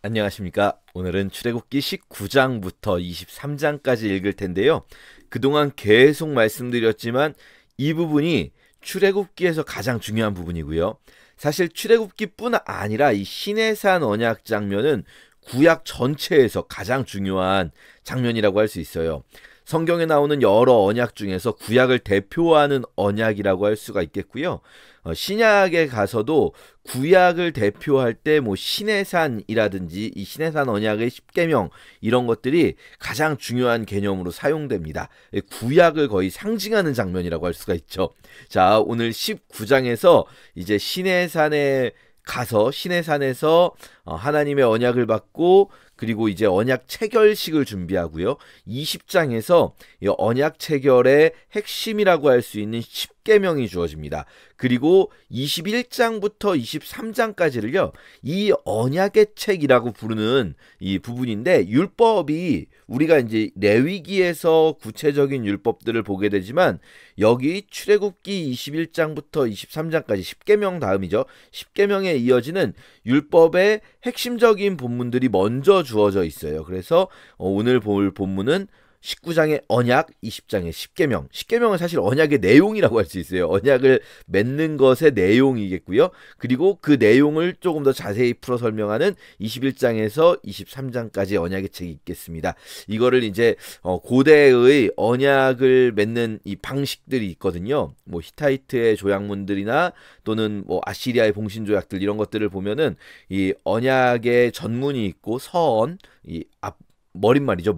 안녕하십니까. 오늘은 출애굽기 19장부터 23장까지 읽을 텐데요. 그동안 계속 말씀드렸지만 이 부분이 출애굽기에서 가장 중요한 부분이고요. 사실 출애굽기뿐 아니라 이 시내산 언약 장면은 구약 전체에서 가장 중요한 장면이라고 할 수 있어요. 성경에 나오는 여러 언약 중에서 구약을 대표하는 언약이라고 할 수가 있겠고요. 신약에 가서도 구약을 대표할 때 뭐 시내산이라든지 이 시내산 언약의 십계명 이런 것들이 가장 중요한 개념으로 사용됩니다. 구약을 거의 상징하는 장면이라고 할 수가 있죠. 자, 오늘 19장에서 이제 시내산에 가서 시내산에서 하나님의 언약을 받고 그리고 이제 언약 체결식을 준비하고요. 20장에서 이 언약 체결의 핵심이라고 할 수 있는 십계명이 주어집니다. 그리고 21장부터 23장까지를요. 이 언약의 책이라고 부르는 이 부분인데 율법이 우리가 이제 레위기에서 구체적인 율법들을 보게 되지만 여기 출애굽기 21장부터 23장까지 십계명 다음이죠. 십계명에 이어지는 율법의 핵심적인 본문들이 먼저 주어져 있어요. 그래서 오늘 볼 본문은 19장의 언약, 20장의 십계명. 십계명은 사실 언약의 내용이라고 할 수 있어요. 언약을 맺는 것의 내용이겠고요. 그리고 그 내용을 조금 더 자세히 풀어 설명하는 21장에서 23장까지 언약의 책이 있겠습니다. 이거를 이제 고대의 언약을 맺는 이 방식들이 있거든요. 뭐 히타이트의 조약문들이나 또는 뭐 아시리아의 봉신조약들 이런 것들을 보면은 이 언약의 전문이 있고 서언, 이 앞 머릿말이죠.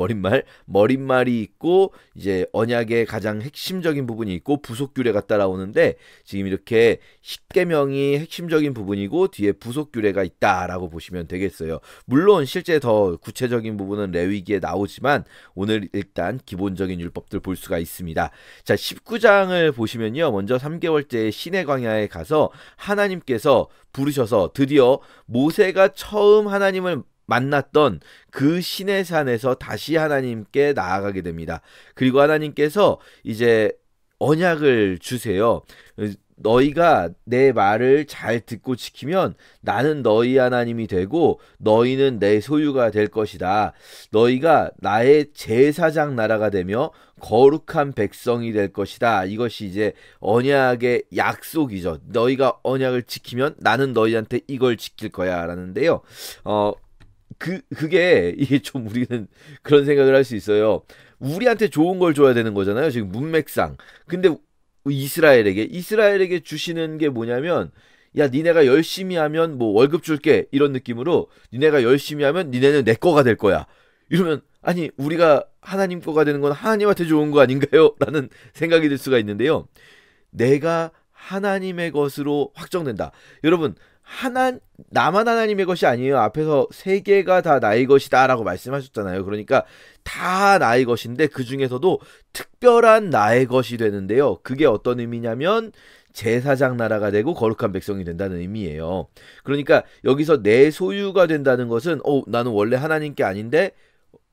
머릿말이 있고 이제 언약의 가장 핵심적인 부분이 있고 부속 규례가 따라오는데 지금 이렇게 십계명이 핵심적인 부분이고 뒤에 부속 규례가 있다라고 보시면 되겠어요. 물론 실제 더 구체적인 부분은 레위기에 나오지만 오늘 일단 기본적인 율법들 볼 수가 있습니다. 자, 19장을 보시면요. 먼저 3개월째 시내 광야에 가서 하나님께서 부르셔서 드디어 모세가 처음 하나님을 만났던 그 시내산에서 다시 하나님께 나아가게 됩니다. 그리고 하나님께서 이제 언약을 주세요. 너희가 내 말을 잘 듣고 지키면 나는 너희 하나님이 되고 너희는 내 소유가 될 것이다. 너희가 나의 제사장 나라가 되며 거룩한 백성이 될 것이다. 이것이 이제 언약의 약속이죠. 너희가 언약을 지키면 나는 너희한테 이걸 지킬 거야 라는데요. 그게 이게 좀 우리는 그런 생각을 할 수 있어요. 우리한테 좋은 걸 줘야 되는 거잖아요. 지금 문맥상. 근데 이스라엘에게 주시는 게 뭐냐면 야, 니네가 열심히 하면 뭐 월급 줄게. 이런 느낌으로 니네가 열심히 하면 니네는 내 거가 될 거야. 이러면 아니, 우리가 하나님 거가 되는 건 하나님한테 좋은 거 아닌가요? 라는 생각이 들 수가 있는데요. 내가 하나님의 것으로 확정된다. 여러분, 나만 하나님의 것이 아니에요. 앞에서 세계가 다 나의 것이다 라고 말씀하셨잖아요. 그러니까 다 나의 것인데 그 중에서도 특별한 나의 것이 되는데요. 그게 어떤 의미냐면 제사장 나라가 되고 거룩한 백성이 된다는 의미예요. 그러니까 여기서 내 소유가 된다는 것은 나는 원래 하나님께 아닌데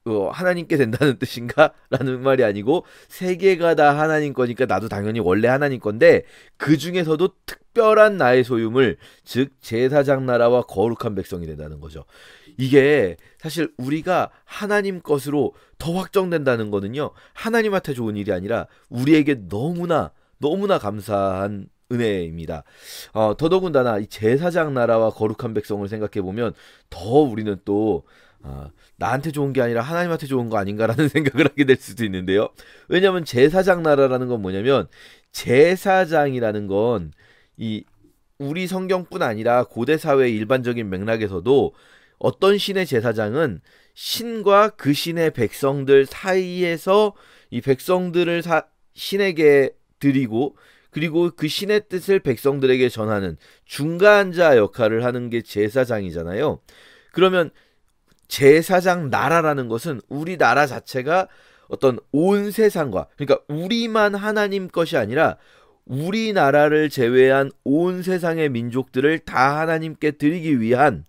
하나님께 된다는 뜻인가? 라는 말이 아니고 세계가 다 하나님 거니까 나도 당연히 원래 하나님 건데 그 중에서도 특별한 나의 소유물, 즉 제사장 나라와 거룩한 백성이 된다는 거죠. 이게 사실 우리가 하나님 것으로 더 확정된다는 거는요. 하나님한테 좋은 일이 아니라 우리에게 너무나 감사한 은혜입니다. 더더군다나 이 제사장 나라와 거룩한 백성을 생각해 보면 더 우리는 또 나한테 좋은 게 아니라 하나님한테 좋은 거 아닌가라는 생각을 하게 될 수도 있는데요. 왜냐하면 제사장 나라라는 건 뭐냐면 제사장이라는 건 이 우리 성경뿐 아니라 고대 사회의 일반적인 맥락에서도 어떤 신의 제사장은 신과 그 신의 백성들 사이에서 이 백성들을 신에게 드리고 그리고 그 신의 뜻을 백성들에게 전하는 중간자 역할을 하는 게 제사장이잖아요. 그러면 제사장 나라라는 것은 우리 나라 자체가 어떤 온 세상과 그러니까 우리만 하나님 것이 아니라 우리나라를 제외한 온 세상의 민족들을 다 하나님께 드리기 위한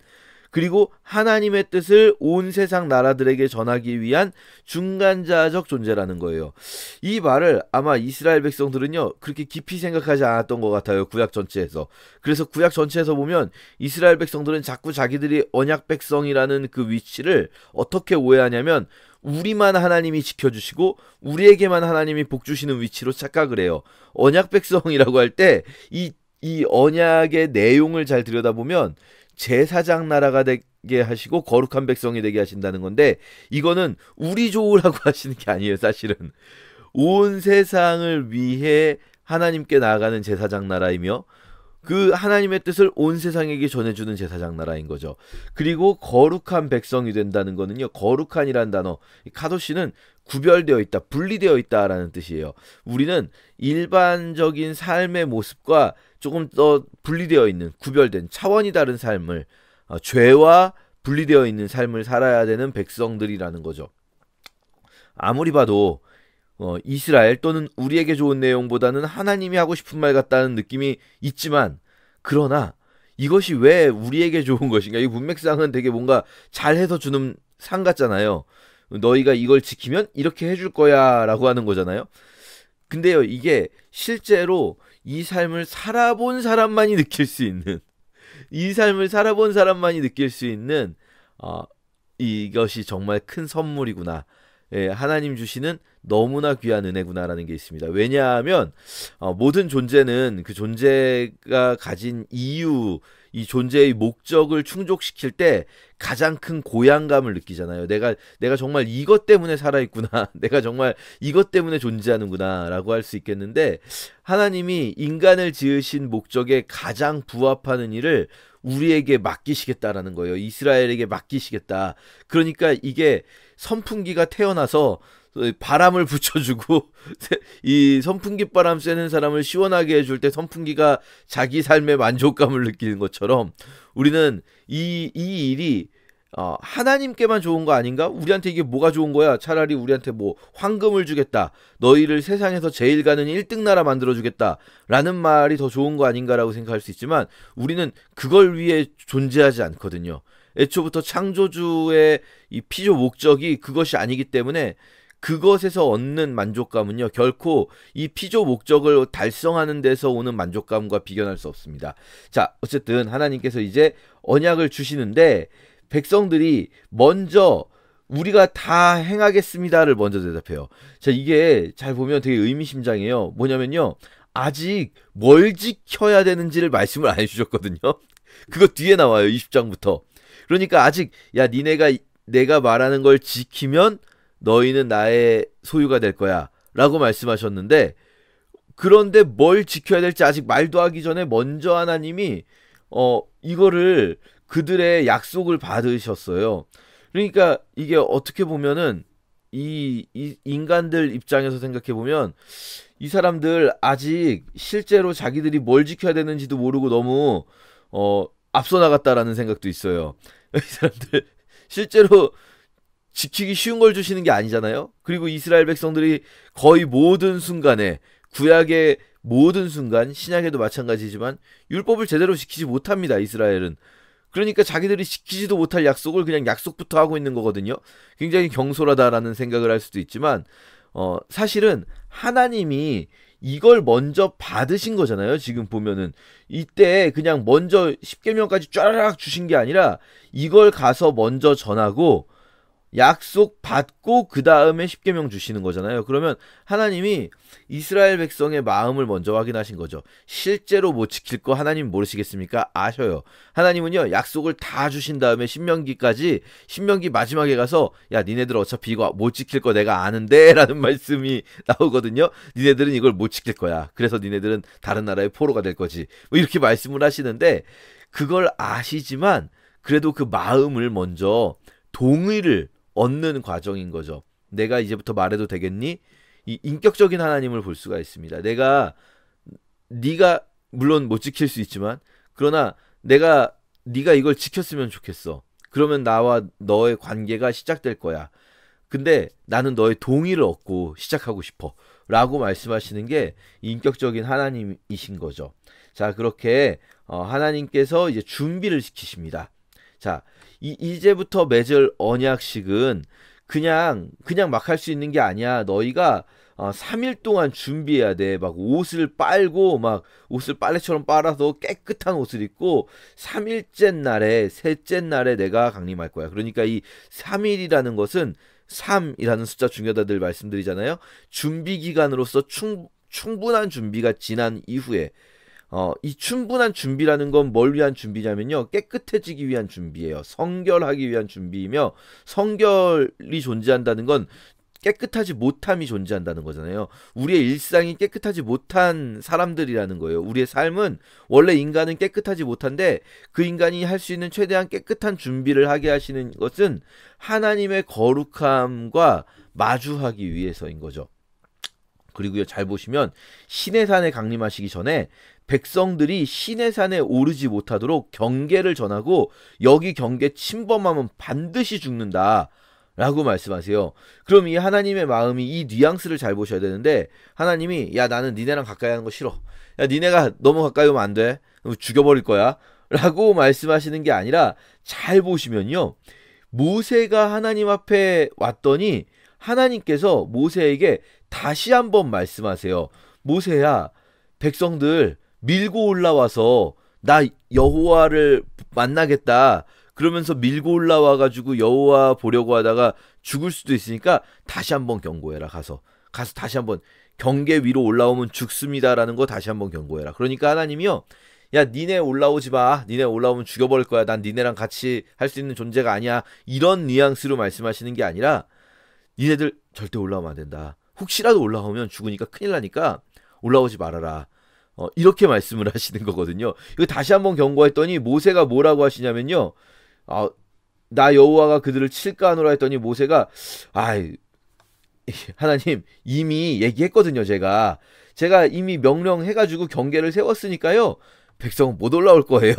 그리고 하나님의 뜻을 온 세상 나라들에게 전하기 위한 중간자적 존재라는 거예요. 이 말을 아마 이스라엘 백성들은요 그렇게 깊이 생각하지 않았던 것 같아요. 구약 전체에서. 그래서 구약 전체에서 보면 이스라엘 백성들은 자꾸 자기들이 언약 백성이라는 그 위치를 어떻게 오해하냐면 우리만 하나님이 지켜주시고 우리에게만 하나님이 복 주시는 위치로 착각을 해요. 언약 백성이라고 할 때 이 언약의 내용을 잘 들여다보면 제사장 나라가 되게 하시고 거룩한 백성이 되게 하신다는 건데 이거는 우리 좋으라고 하시는 게 아니에요. 사실은 온 세상을 위해 하나님께 나아가는 제사장 나라이며 그 하나님의 뜻을 온 세상에게 전해주는 제사장 나라인 거죠. 그리고 거룩한 백성이 된다는 거는요. 거룩한이란 단어 카도시는 구별되어 있다, 분리되어 있다라는 뜻이에요. 우리는 일반적인 삶의 모습과 조금 더 분리되어 있는 구별된 차원이 다른 삶을 죄와 분리되어 있는 삶을 살아야 되는 백성들이라는 거죠. 아무리 봐도 이스라엘 또는 우리에게 좋은 내용보다는 하나님이 하고 싶은 말 같다는 느낌이 있지만 그러나 이것이 왜 우리에게 좋은 것인가? 이 문맥상은 되게 뭔가 잘해서 주는 상 같잖아요. 너희가 이걸 지키면 이렇게 해줄 거야 라고 하는 거잖아요. 근데요 이게 실제로 이 삶을 살아본 사람만이 느낄 수 있는 이 삶을 살아본 사람만이 느낄 수 있는 이것이 정말 큰 선물이구나. 예, 하나님 주시는 너무나 귀한 은혜구나라는 게 있습니다. 왜냐하면 모든 존재는 그 존재가 가진 이유, 이 존재의 목적을 충족시킬 때 가장 큰 고향감을 느끼잖아요. 내가 정말 이것 때문에 살아있구나. 내가 정말 이것 때문에 존재하는구나 라고 할 수 있겠는데 하나님이 인간을 지으신 목적에 가장 부합하는 일을 우리에게 맡기시겠다라는 거예요. 이스라엘에게 맡기시겠다. 그러니까 이게 선풍기가 태어나서 바람을 붙여주고 이 선풍기 바람 쐬는 사람을 시원하게 해줄 때 선풍기가 자기 삶의 만족감을 느끼는 것처럼 우리는 이 일이 하나님께만 좋은 거 아닌가? 우리한테 이게 뭐가 좋은 거야? 차라리 우리한테 뭐 황금을 주겠다. 너희를 세상에서 제일 가는 1등 나라 만들어주겠다. 라는 말이 더 좋은 거 아닌가라고 생각할 수 있지만 우리는 그걸 위해 존재하지 않거든요. 애초부터 창조주의 이 피조 목적이 그것이 아니기 때문에 그것에서 얻는 만족감은요 결코 이 피조 목적을 달성하는 데서 오는 만족감과 비견할 수 없습니다. 자 어쨌든 하나님께서 이제 언약을 주시는데 백성들이 먼저 우리가 다 행하겠습니다를 먼저 대답해요. 자 이게 잘 보면 되게 의미심장해요. 뭐냐면요 아직 뭘 지켜야 되는지를 말씀을 안 해주셨거든요. 그거 뒤에 나와요. 20장부터. 그러니까 아직 야 니네가 내가 말하는 걸 지키면 너희는 나의 소유가 될 거야 라고 말씀하셨는데 그런데 뭘 지켜야 될지 아직 말도 하기 전에 먼저 하나님이 이거를 그들의 약속을 받으셨어요. 그러니까 이게 어떻게 보면은 이 인간들 입장에서 생각해 보면 이 사람들 아직 실제로 자기들이 뭘 지켜야 되는지도 모르고 너무 앞서 나갔다라는 생각도 있어요. 이 사람들 실제로 지키기 쉬운 걸 주시는 게 아니잖아요. 그리고 이스라엘 백성들이 거의 모든 순간에 구약의 모든 순간 신약에도 마찬가지지만 율법을 제대로 지키지 못합니다. 이스라엘은. 그러니까 자기들이 지키지도 못할 약속을 그냥 약속부터 하고 있는 거거든요. 굉장히 경솔하다라는 생각을 할 수도 있지만 사실은 하나님이 이걸 먼저 받으신 거잖아요. 지금 보면은 이때 그냥 먼저 십계명까지 쫘라락 주신 게 아니라 이걸 가서 먼저 전하고 약속 받고 그 다음에 십계명 주시는 거잖아요. 그러면 하나님이 이스라엘 백성의 마음을 먼저 확인하신 거죠. 실제로 못 지킬 거 하나님 모르시겠습니까? 아셔요. 하나님은요 약속을 다 주신 다음에 신명기 마지막에 가서 야 니네들 어차피 이거 못 지킬 거 내가 아는데 라는 말씀이 나오거든요. 니네들은 이걸 못 지킬 거야. 그래서 니네들은 다른 나라의 포로가 될 거지. 뭐 이렇게 말씀을 하시는데 그걸 아시지만 그래도 그 마음을 먼저 동의를 얻는 과정인 거죠. 내가 이제부터 말해도 되겠니? 이 인격적인 하나님을 볼 수가 있습니다. 네가 물론 못 지킬 수 있지만 그러나 네가 이걸 지켰으면 좋겠어. 그러면 나와 너의 관계가 시작될 거야. 근데 나는 너의 동의를 얻고 시작하고 싶어. 라고 말씀하시는 게 인격적인 하나님이신 거죠. 자, 그렇게 하나님께서 이제 준비를 시키십니다. 자, 이제부터 맺을 언약식은 그냥 막 할 수 있는 게 아니야. 너희가 3일 동안 준비해야 돼. 막 옷을 빨고 막 옷을 빨래처럼 빨아서 깨끗한 옷을 입고 3일째 날에 셋째 날에 내가 강림할 거야. 그러니까 이 3일이라는 것은 3이라는 숫자 중요하다들 말씀드리잖아요. 준비 기간으로서 충분한 준비가 지난 이후에 이 충분한 준비라는 건 뭘 위한 준비냐면요. 깨끗해지기 위한 준비예요. 성결하기 위한 준비이며 성결이 존재한다는 건 깨끗하지 못함이 존재한다는 거잖아요. 우리의 일상이 깨끗하지 못한 사람들이라는 거예요. 우리의 삶은 원래 인간은 깨끗하지 못한데 그 인간이 할 수 있는 최대한 깨끗한 준비를 하게 하시는 것은 하나님의 거룩함과 마주하기 위해서인 거죠. 그리고요, 잘 보시면 신의 산에 강림하시기 전에 백성들이 신의 산에 오르지 못하도록 경계를 전하고 여기 경계 침범하면 반드시 죽는다 라고 말씀하세요. 그럼 이 하나님의 마음이 이 뉘앙스를 잘 보셔야 되는데 하나님이 야 나는 니네랑 가까이 하는 거 싫어. 야 니네가 너무 가까이 오면 안 돼. 죽여버릴 거야. 라고 말씀하시는 게 아니라 잘 보시면요. 모세가 하나님 앞에 왔더니 하나님께서 모세에게 다시 한번 말씀하세요. 모세야 백성들 밀고 올라와서 나 여호와를 만나겠다. 그러면서 밀고 올라와가지고 여호와 보려고 하다가 죽을 수도 있으니까 다시 한번 경고해라. 가서 다시 한번 경계 위로 올라오면 죽습니다라는 거 다시 한번 경고해라. 그러니까 하나님이요. 야 니네 올라오지 마. 니네 올라오면 죽여버릴 거야. 난 니네랑 같이 할 수 있는 존재가 아니야. 이런 뉘앙스로 말씀하시는 게 아니라 니네들 절대 올라오면 안 된다. 혹시라도 올라오면 죽으니까 큰일 나니까 올라오지 말아라. 이렇게 말씀을 하시는 거거든요. 이거 다시 한번 경고했더니 모세가 뭐라고 하시냐면요. 나 여호와가 그들을 칠까 하노라 했더니 모세가 하나님 이미 얘기했거든요. 제가 이미 명령해가지고 경계를 세웠으니까요. 백성은 못 올라올 거예요.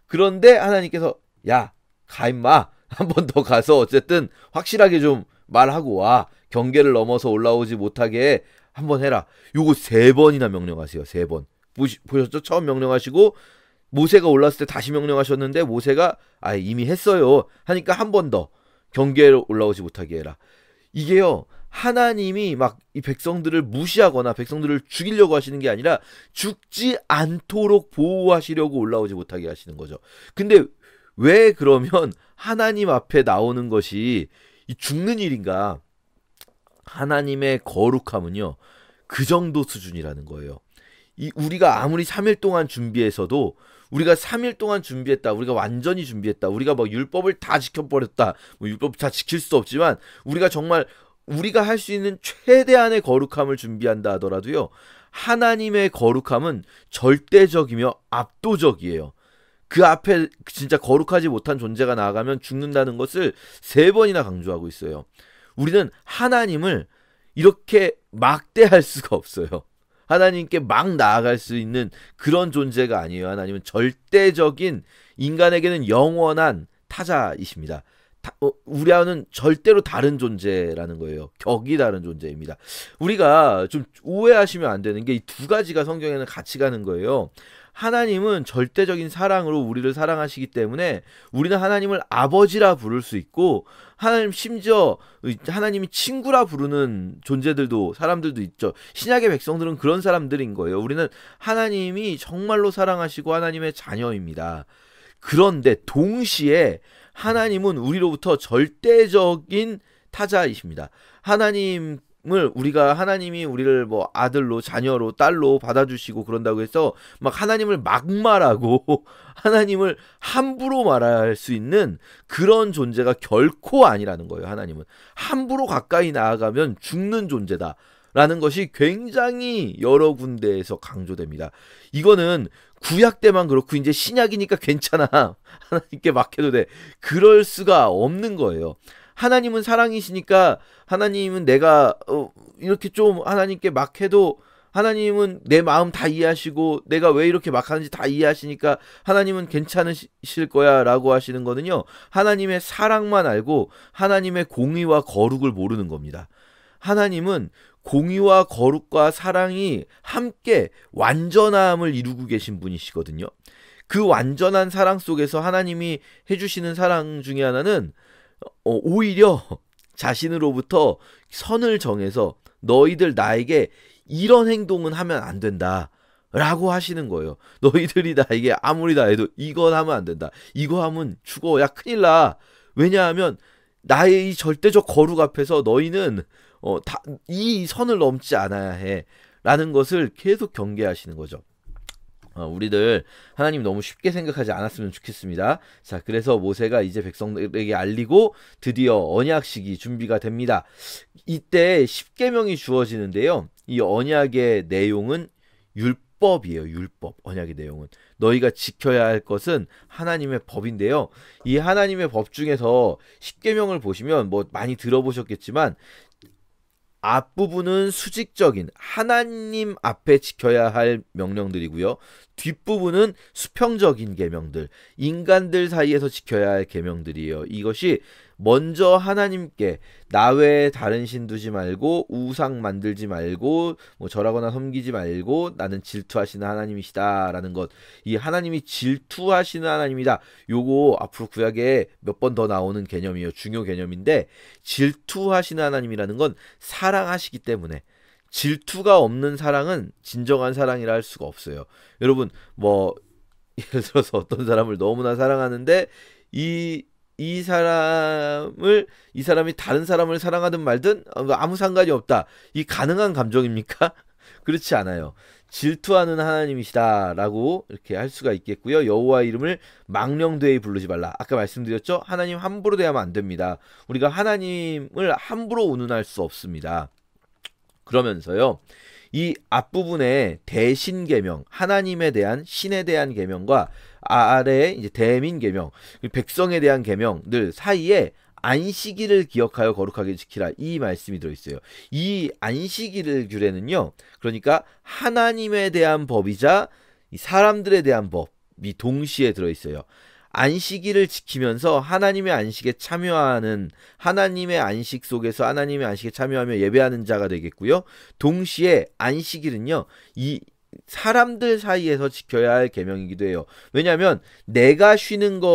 그런데 하나님께서 야 가 임마 한 번 더 가서 어쨌든 확실하게 좀 말하고 와. 경계를 넘어서 올라오지 못하게 한번 해라. 요거 3번이나 명령하세요. 3번. 보셨죠? 처음 명령하시고 모세가 올랐을 때 다시 명령하셨는데 모세가 이미 했어요. 하니까 한 번 더 경계로 올라오지 못하게 해라. 이게요. 하나님이 막 이 백성들을 무시하거나 백성들을 죽이려고 하시는 게 아니라 죽지 않도록 보호하시려고 올라오지 못하게 하시는 거죠. 근데 왜 그러면 하나님 앞에 나오는 것이 이 죽는 일인가? 하나님의 거룩함은요. 그 정도 수준이라는 거예요. 우리가 아무리 3일 동안 준비해서도 우리가 3일 동안 준비했다. 우리가 완전히 준비했다. 우리가 뭐 율법을 다 지켜버렸다. 뭐 율법 다 지킬 수 없지만 우리가 정말 우리가 할 수 있는 최대한의 거룩함을 준비한다 하더라도요. 하나님의 거룩함은 절대적이며 압도적이에요. 그 앞에 진짜 거룩하지 못한 존재가 나아가면 죽는다는 것을 3번이나 강조하고 있어요. 우리는 하나님을 이렇게 막대할 수가 없어요. 하나님께 막 나아갈 수 있는 그런 존재가 아니에요. 하나님은 절대적인 인간에게는 영원한 타자이십니다. 우리와는 절대로 다른 존재라는 거예요. 격이 다른 존재입니다. 우리가 좀 오해하시면 안 되는 게 이 2가지가 성경에는 같이 가는 거예요. 하나님은 절대적인 사랑으로 우리를 사랑하시기 때문에 우리는 하나님을 아버지라 부를 수 있고 하나님 심지어 하나님이 친구라 부르는 존재들도 사람들도 있죠. 신약의 백성들은 그런 사람들인 거예요. 우리는 하나님이 정말로 사랑하시고 하나님의 자녀입니다. 그런데 동시에 하나님은 우리로부터 절대적인 타자이십니다. 하나님이 우리를 뭐 아들로 자녀로 딸로 받아주시고 그런다고 해서 막 하나님을 막말하고 하나님을 함부로 말할 수 있는 그런 존재가 결코 아니라는 거예요. 하나님은 함부로 가까이 나아가면 죽는 존재다 라는 것이 굉장히 여러 군데에서 강조됩니다. 이거는 구약 때만 그렇고 이제 신약이니까 괜찮아. 하나님께 막 해도 돼. 그럴 수가 없는 거예요. 하나님은 사랑이시니까 하나님은 내가 이렇게 좀 하나님께 막 해도 하나님은 내 마음 다 이해하시고 내가 왜 이렇게 막 하는지 다 이해하시니까 하나님은 괜찮으실 거야 라고 하시는 거는요. 하나님의 사랑만 알고 하나님의 공의와 거룩을 모르는 겁니다. 하나님은 공의와 거룩과 사랑이 함께 완전함을 이루고 계신 분이시거든요. 그 완전한 사랑 속에서 하나님이 해주시는 사랑 중에 하나는 오히려 자신으로부터 선을 정해서 너희들 나에게 이런 행동은 하면 안 된다 라고 하시는 거예요. 너희들이 나에게 아무리 다 해도 이건 하면 안 된다, 이거 하면 죽어, 야 큰일 나. 왜냐하면 나의 이 절대적 거룩 앞에서 너희는 이 선을 넘지 않아야 해 라는 것을 계속 경계하시는 거죠. 우리들 하나님 너무 쉽게 생각하지 않았으면 좋겠습니다. 자, 그래서 모세가 이제 백성들에게 알리고 드디어 언약식이 준비가 됩니다. 이때 십계명이 주어지는데요. 이 언약의 내용은 율법이에요. 율법. 언약의 내용은 너희가 지켜야 할 것은 하나님의 법인데요. 이 하나님의 법 중에서 십계명을 보시면 뭐 많이 들어보셨겠지만 앞부분은 수직적인 하나님 앞에 지켜야 할 명령들이고요. 뒷부분은 수평적인 계명들, 인간들 사이에서 지켜야 할 계명들이에요. 이것이 먼저 하나님께 나 외에 다른 신 두지 말고 우상 만들지 말고 뭐 절하거나 섬기지 말고 나는 질투하시는 하나님이시다 라는 것. 이 하나님이 질투하시는 하나님이다, 요거 앞으로 구약에 몇 번 더 나오는 개념이에요. 중요 개념인데, 질투하시는 하나님이라는 건 사랑하시기 때문에, 질투가 없는 사랑은 진정한 사랑이라 할 수가 없어요. 여러분 뭐 예를 들어서 어떤 사람을 너무나 사랑하는데 이 사람이 다른 사람을 사랑하든 말든 아무 상관이 없다, 이 가능한 감정입니까? 그렇지 않아요. 질투하는 하나님이시다라고 이렇게 할 수가 있겠고요. 여호와 이름을 망령되이 부르지 말라. 아까 말씀드렸죠? 하나님 함부로 대하면 안 됩니다. 우리가 하나님을 함부로 운운할 수 없습니다. 그러면서요, 이 앞부분에 대신 계명, 하나님에 대한, 신에 대한 계명과 아래에 이제 대민 계명, 백성에 대한 계명들 사이에 안식일을 기억하여 거룩하게 지키라, 이 말씀이 들어있어요. 이 안식일을 규례는요, 그러니까 하나님에 대한 법이자 사람들에 대한 법이 동시에 들어있어요. 안식일을 지키면서 하나님의 안식에 참여하는, 하나님의 안식 속에서 하나님의 안식에 참여하며 예배하는 자가 되겠고요. 동시에 안식일은요, 이 사람들 사이에서 지켜야 할 계명이기도 해요. 왜냐하면 내가 쉬는 게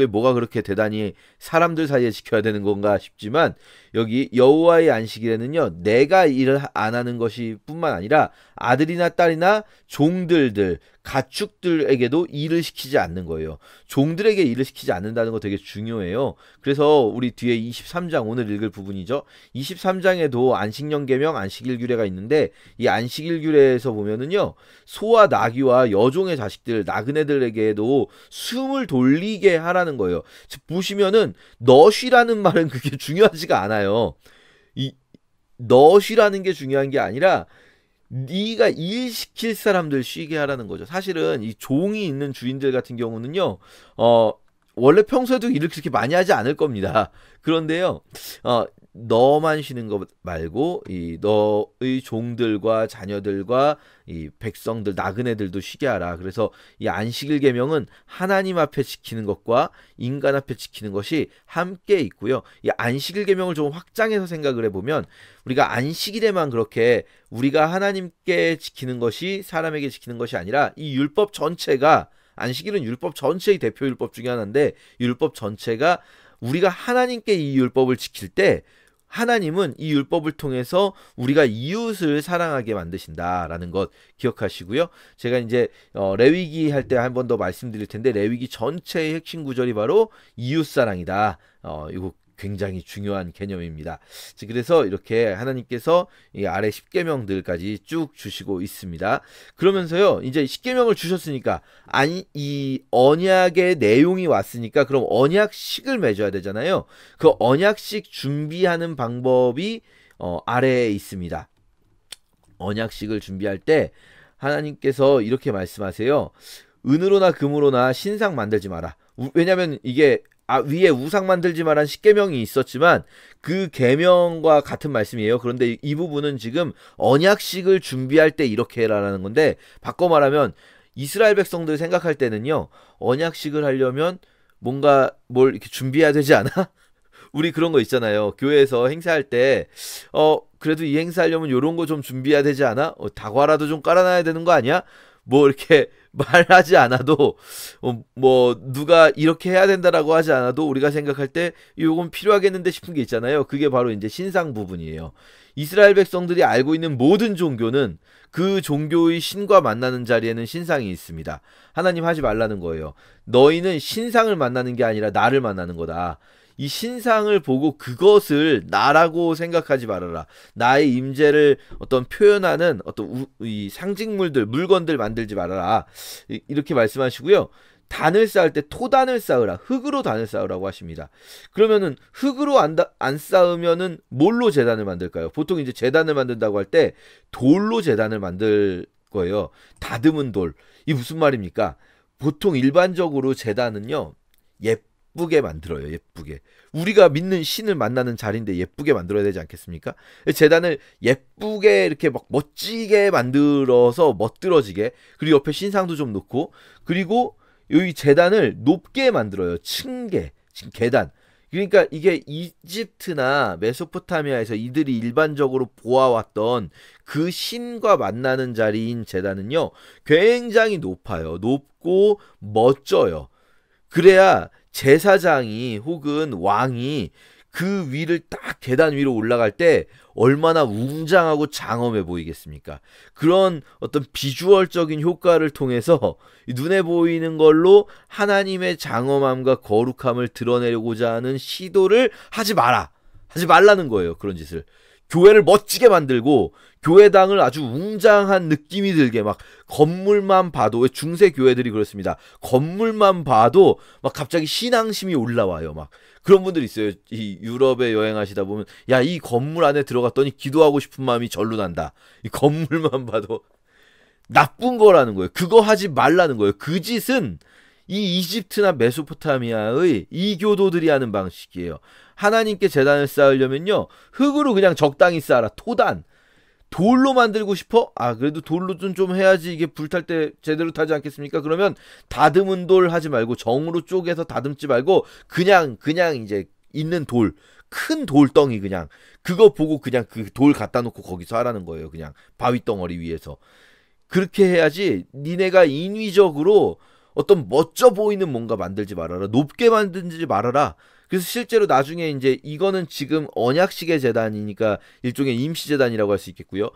뭐가 그렇게 대단히 사람들 사이에 지켜야 되는 건가 싶지만, 여기 여호와의 안식일에는요, 내가 일을 안 하는 것이 뿐만 아니라 아들이나 딸이나 종들들, 가축들에게도 일을 시키지 않는 거예요. 종들에게 일을 시키지 않는다는 거 되게 중요해요. 그래서 우리 뒤에 23장, 오늘 읽을 부분이죠. 23장에도 안식년 계명, 안식일 규례가 있는데, 이 안식일 규례에서 보면은요, 소와 나귀와 여종의 자식들, 나그네들에게도 숨을 돌리게 하라는 거예요. 즉 보시면은 너쉬라는 말은 그게 중요하지가 않아요. 이 너쉬라는 게 중요한 게 아니라 네가 일 시킬 사람들 쉬게 하라는 거죠. 사실은 이 종이 있는 주인들 같은 경우는요, 원래 평소에도 일을 그렇게 많이 하지 않을 겁니다. 그런데요, 너만 쉬는 것 말고 이 너의 종들과 자녀들과 이 백성들, 나그네들도 쉬게 하라. 그래서 이 안식일 계명은 하나님 앞에 지키는 것과 인간 앞에 지키는 것이 함께 있고요. 이 안식일 계명을 좀 확장해서 생각을 해보면, 우리가 안식일에만 그렇게 우리가 하나님께 지키는 것이 사람에게 지키는 것이 아니라, 이 율법 전체가, 안식일은 율법 전체의 대표 율법 중에 하나인데, 율법 전체가 우리가 하나님께 이 율법을 지킬 때 하나님은 이 율법을 통해서 우리가 이웃을 사랑하게 만드신다라는 것 기억하시고요. 제가 이제 레위기 할 때 한 번 더 말씀드릴 텐데, 레위기 전체의 핵심 구절이 바로 이웃사랑이다. 이거 굉장히 중요한 개념입니다. 그래서 이렇게 하나님께서 이 아래 10계명들까지 쭉 주시고 있습니다. 그러면서요, 이제 10계명을 주셨으니까, 이 언약의 내용이 왔으니까 그럼 언약식을 맺어야 되잖아요. 그 언약식 준비하는 방법이 아래에 있습니다. 언약식을 준비할 때 하나님께서 이렇게 말씀하세요. 은으로나 금으로나 신상 만들지 마라. 왜냐면 이게 위에 우상 만들지 말란 10계명이 있었지만 그 계명과 같은 말씀이에요. 그런데 이 부분은 지금 언약식을 준비할 때 이렇게 해라라는 건데, 바꿔 말하면 이스라엘 백성들 생각할 때는요, 언약식을 하려면 뭔가 뭘 이렇게 준비해야 되지 않아? 우리 그런 거 있잖아요. 교회에서 행사할 때 그래도 이 행사하려면 요런 거 좀 준비해야 되지 않아? 다과라도 좀 깔아놔야 되는 거 아니야? 뭐 이렇게 말하지 않아도 뭐 누가 이렇게 해야 된다라고 하지 않아도 우리가 생각할 때 이건 필요하겠는데 싶은 게 있잖아요. 그게 바로 이제 신상 부분이에요. 이스라엘 백성들이 알고 있는 모든 종교는 그 종교의 신과 만나는 자리에는 신상이 있습니다. 하나님 하지 말라는 거예요. 너희는 신상을 만나는 게 아니라 나를 만나는 거다. 이 신상을 보고 그것을 나라고 생각하지 말아라. 나의 임재를 어떤 표현하는 어떤 이 상징물들, 물건들 만들지 말아라. 이렇게 말씀하시고요. 단을 쌓을 때 토단을 쌓으라. 흙으로 단을 쌓으라고 하십니다. 그러면은 흙으로 안 쌓으면은 뭘로 제단을 만들까요? 보통 이제 제단을 만든다고 할 때 돌로 제단을 만들 거예요. 다듬은 돌. 이 무슨 말입니까? 보통 일반적으로 제단은요. 예쁘게 만들어요. 예쁘게. 우리가 믿는 신을 만나는 자리인데 예쁘게 만들어야 되지 않겠습니까? 제단을 예쁘게 이렇게 막 멋지게 만들어서 멋들어지게, 그리고 옆에 신상도 좀 놓고, 그리고 이 제단을 높게 만들어요. 층계, 계단. 그러니까 이게 이집트나 메소포타미아에서 이들이 일반적으로 보아왔던 그 신과 만나는 자리인 제단은요, 굉장히 높아요. 높고 멋져요. 그래야 제사장이 혹은 왕이 그 위를 딱 계단 위로 올라갈 때 얼마나 웅장하고 장엄해 보이겠습니까? 그런 어떤 비주얼적인 효과를 통해서 눈에 보이는 걸로 하나님의 장엄함과 거룩함을 드러내려고자 하는 시도를 하지 마라. 하지 말라는 거예요. 그런 짓을. 교회를 멋지게 만들고 교회당을 아주 웅장한 느낌이 들게 막 건물만 봐도, 왜 중세 교회들이 그렇습니다. 건물만 봐도 막 갑자기 신앙심이 올라와요. 막 그런 분들 있어요. 이 유럽에 여행하시다 보면 야, 이 건물 안에 들어갔더니 기도하고 싶은 마음이 절로 난다. 이 건물만 봐도 나쁜 거라는 거예요. 그거 하지 말라는 거예요. 그 짓은 이 이집트나 메소포타미아의 이교도들이 하는 방식이에요. 하나님께 제단을 쌓으려면요, 흙으로 그냥 적당히 쌓아라. 토단. 돌로 만들고 싶어? 아, 그래도 돌로 좀 해야지 이게 불탈 때 제대로 타지 않겠습니까? 그러면 다듬은 돌 하지 말고, 정으로 쪼개서 다듬지 말고 그냥 이제 있는 돌, 큰 돌덩이, 그냥 그거 보고 그냥 그 돌 갖다 놓고 거기서 하라는 거예요. 그냥 바위 덩어리 위에서. 그렇게 해야지. 니네가 인위적으로 어떤 멋져 보이는 뭔가 만들지 말아라. 높게 만들지 말아라. 그래서 실제로 나중에 이제 이거는 지금 언약식의 제단이니까 일종의 임시 제단이라고 할 수 있겠고요.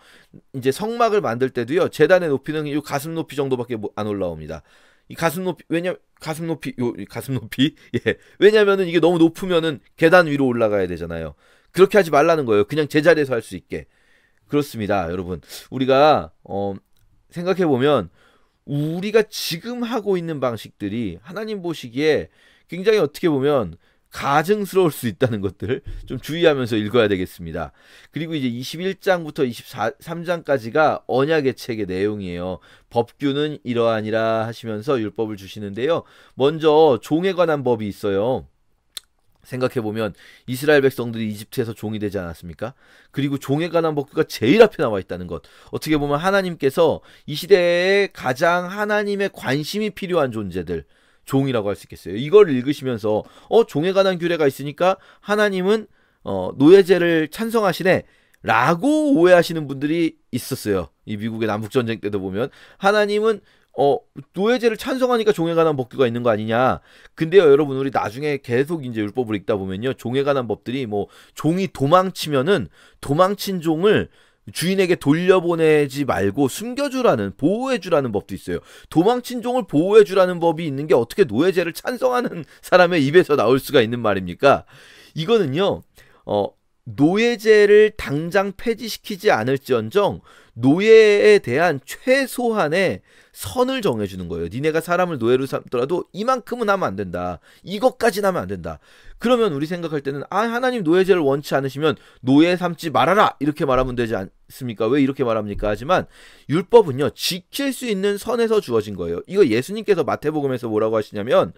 이제 성막을 만들 때도요, 제단의 높이는 이 가슴 높이 정도밖에 안 올라옵니다. 이 가슴 높이, 가슴 높이 예, 왜냐면은 이게 너무 높으면은 계단 위로 올라가야 되잖아요. 그렇게 하지 말라는 거예요. 그냥 제자리에서 할 수 있게. 그렇습니다, 여러분. 우리가 생각해 보면 우리가 지금 하고 있는 방식들이 하나님 보시기에 굉장히 어떻게 보면 가증스러울 수 있다는 것들 좀 주의하면서 읽어야 되겠습니다. 그리고 이제 21장부터 23장까지가 언약의 책의 내용이에요. 법규는 이러하니라 하시면서 율법을 주시는데요. 먼저 종에 관한 법이 있어요. 생각해보면 이스라엘 백성들이 이집트에서 종이 되지 않았습니까? 그리고 종에 관한 법규가 제일 앞에 나와 있다는 것. 어떻게 보면 하나님께서 이 시대에 가장 하나님의 관심이 필요한 존재들, 종이라고 할 수 있겠어요. 이걸 읽으시면서 종에 관한 규례가 있으니까 하나님은 노예제를 찬성하시네 라고 오해하시는 분들이 있었어요. 이 미국의 남북전쟁 때도 보면 하나님은 노예제를 찬성하니까 종에 관한 법규가 있는 거 아니냐. 근데요, 여러분, 우리 나중에 계속 이제 율법을 읽다 보면요, 종에 관한 법들이 뭐 종이 도망치면은 도망친 종을 주인에게 돌려보내지 말고 숨겨주라는, 보호해주라는 법도 있어요. 도망친 종을 보호해주라는 법이 있는 게 어떻게 노예제를 찬성하는 사람의 입에서 나올 수가 있는 말입니까? 이거는요, 노예제를 당장 폐지시키지 않을지언정 노예에 대한 최소한의 선을 정해주는 거예요. 니네가 사람을 노예로 삼더라도 이만큼은 하면 안 된다. 이것까지는 하면 안 된다. 그러면 우리 생각할 때는 하나님 노예제를 원치 않으시면 노예 삼지 말아라 이렇게 말하면 되지 않습니까? 왜 이렇게 말합니까? 하지만 율법은요, 지킬 수 있는 선에서 주어진 거예요. 이거 예수님께서 마태복음에서 뭐라고 하시냐면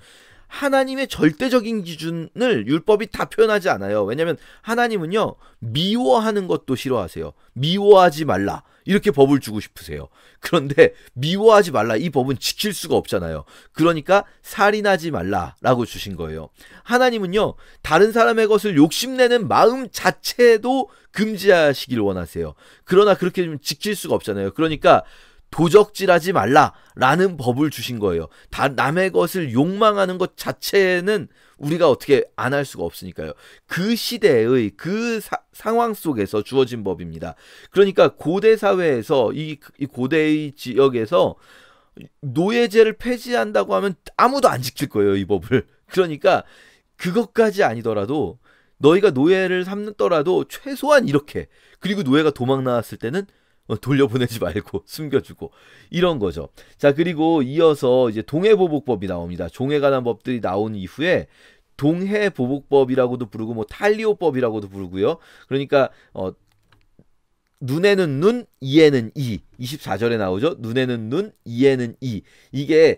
하나님의 절대적인 기준을 율법이 다 표현하지 않아요. 왜냐하면 하나님은요, 미워하는 것도 싫어하세요. 미워하지 말라 이렇게 법을 주고 싶으세요. 그런데 미워하지 말라 이 법은 지킬 수가 없잖아요. 그러니까 살인하지 말라라고 주신 거예요. 하나님은요, 다른 사람의 것을 욕심내는 마음 자체도 금지하시길 원하세요. 그러나 그렇게 좀 지킬 수가 없잖아요. 그러니까 도적질하지 말라라는 법을 주신 거예요. 다 남의 것을 욕망하는 것 자체는 우리가 어떻게 안 할 수가 없으니까요. 그 시대의 그 상황 속에서 주어진 법입니다. 그러니까 고대 사회에서 이 고대의 지역에서 노예제를 폐지한다고 하면 아무도 안 지킬 거예요, 이 법을. 그러니까 그것까지 아니더라도 너희가 노예를 삼더라도 최소한 이렇게, 그리고 노예가 도망 나왔을 때는 돌려보내지 말고 숨겨주고, 이런 거죠. 자, 그리고 이어서 이제 동해보복법이 나옵니다. 종에 관한 법들이 나온 이후에 동해보복법이라고도 부르고 뭐 탈리오법이라고도 부르고요. 그러니까 눈에는 눈, 이에는 이. 24절에 나오죠. 눈에는 눈, 이에는 이. 이게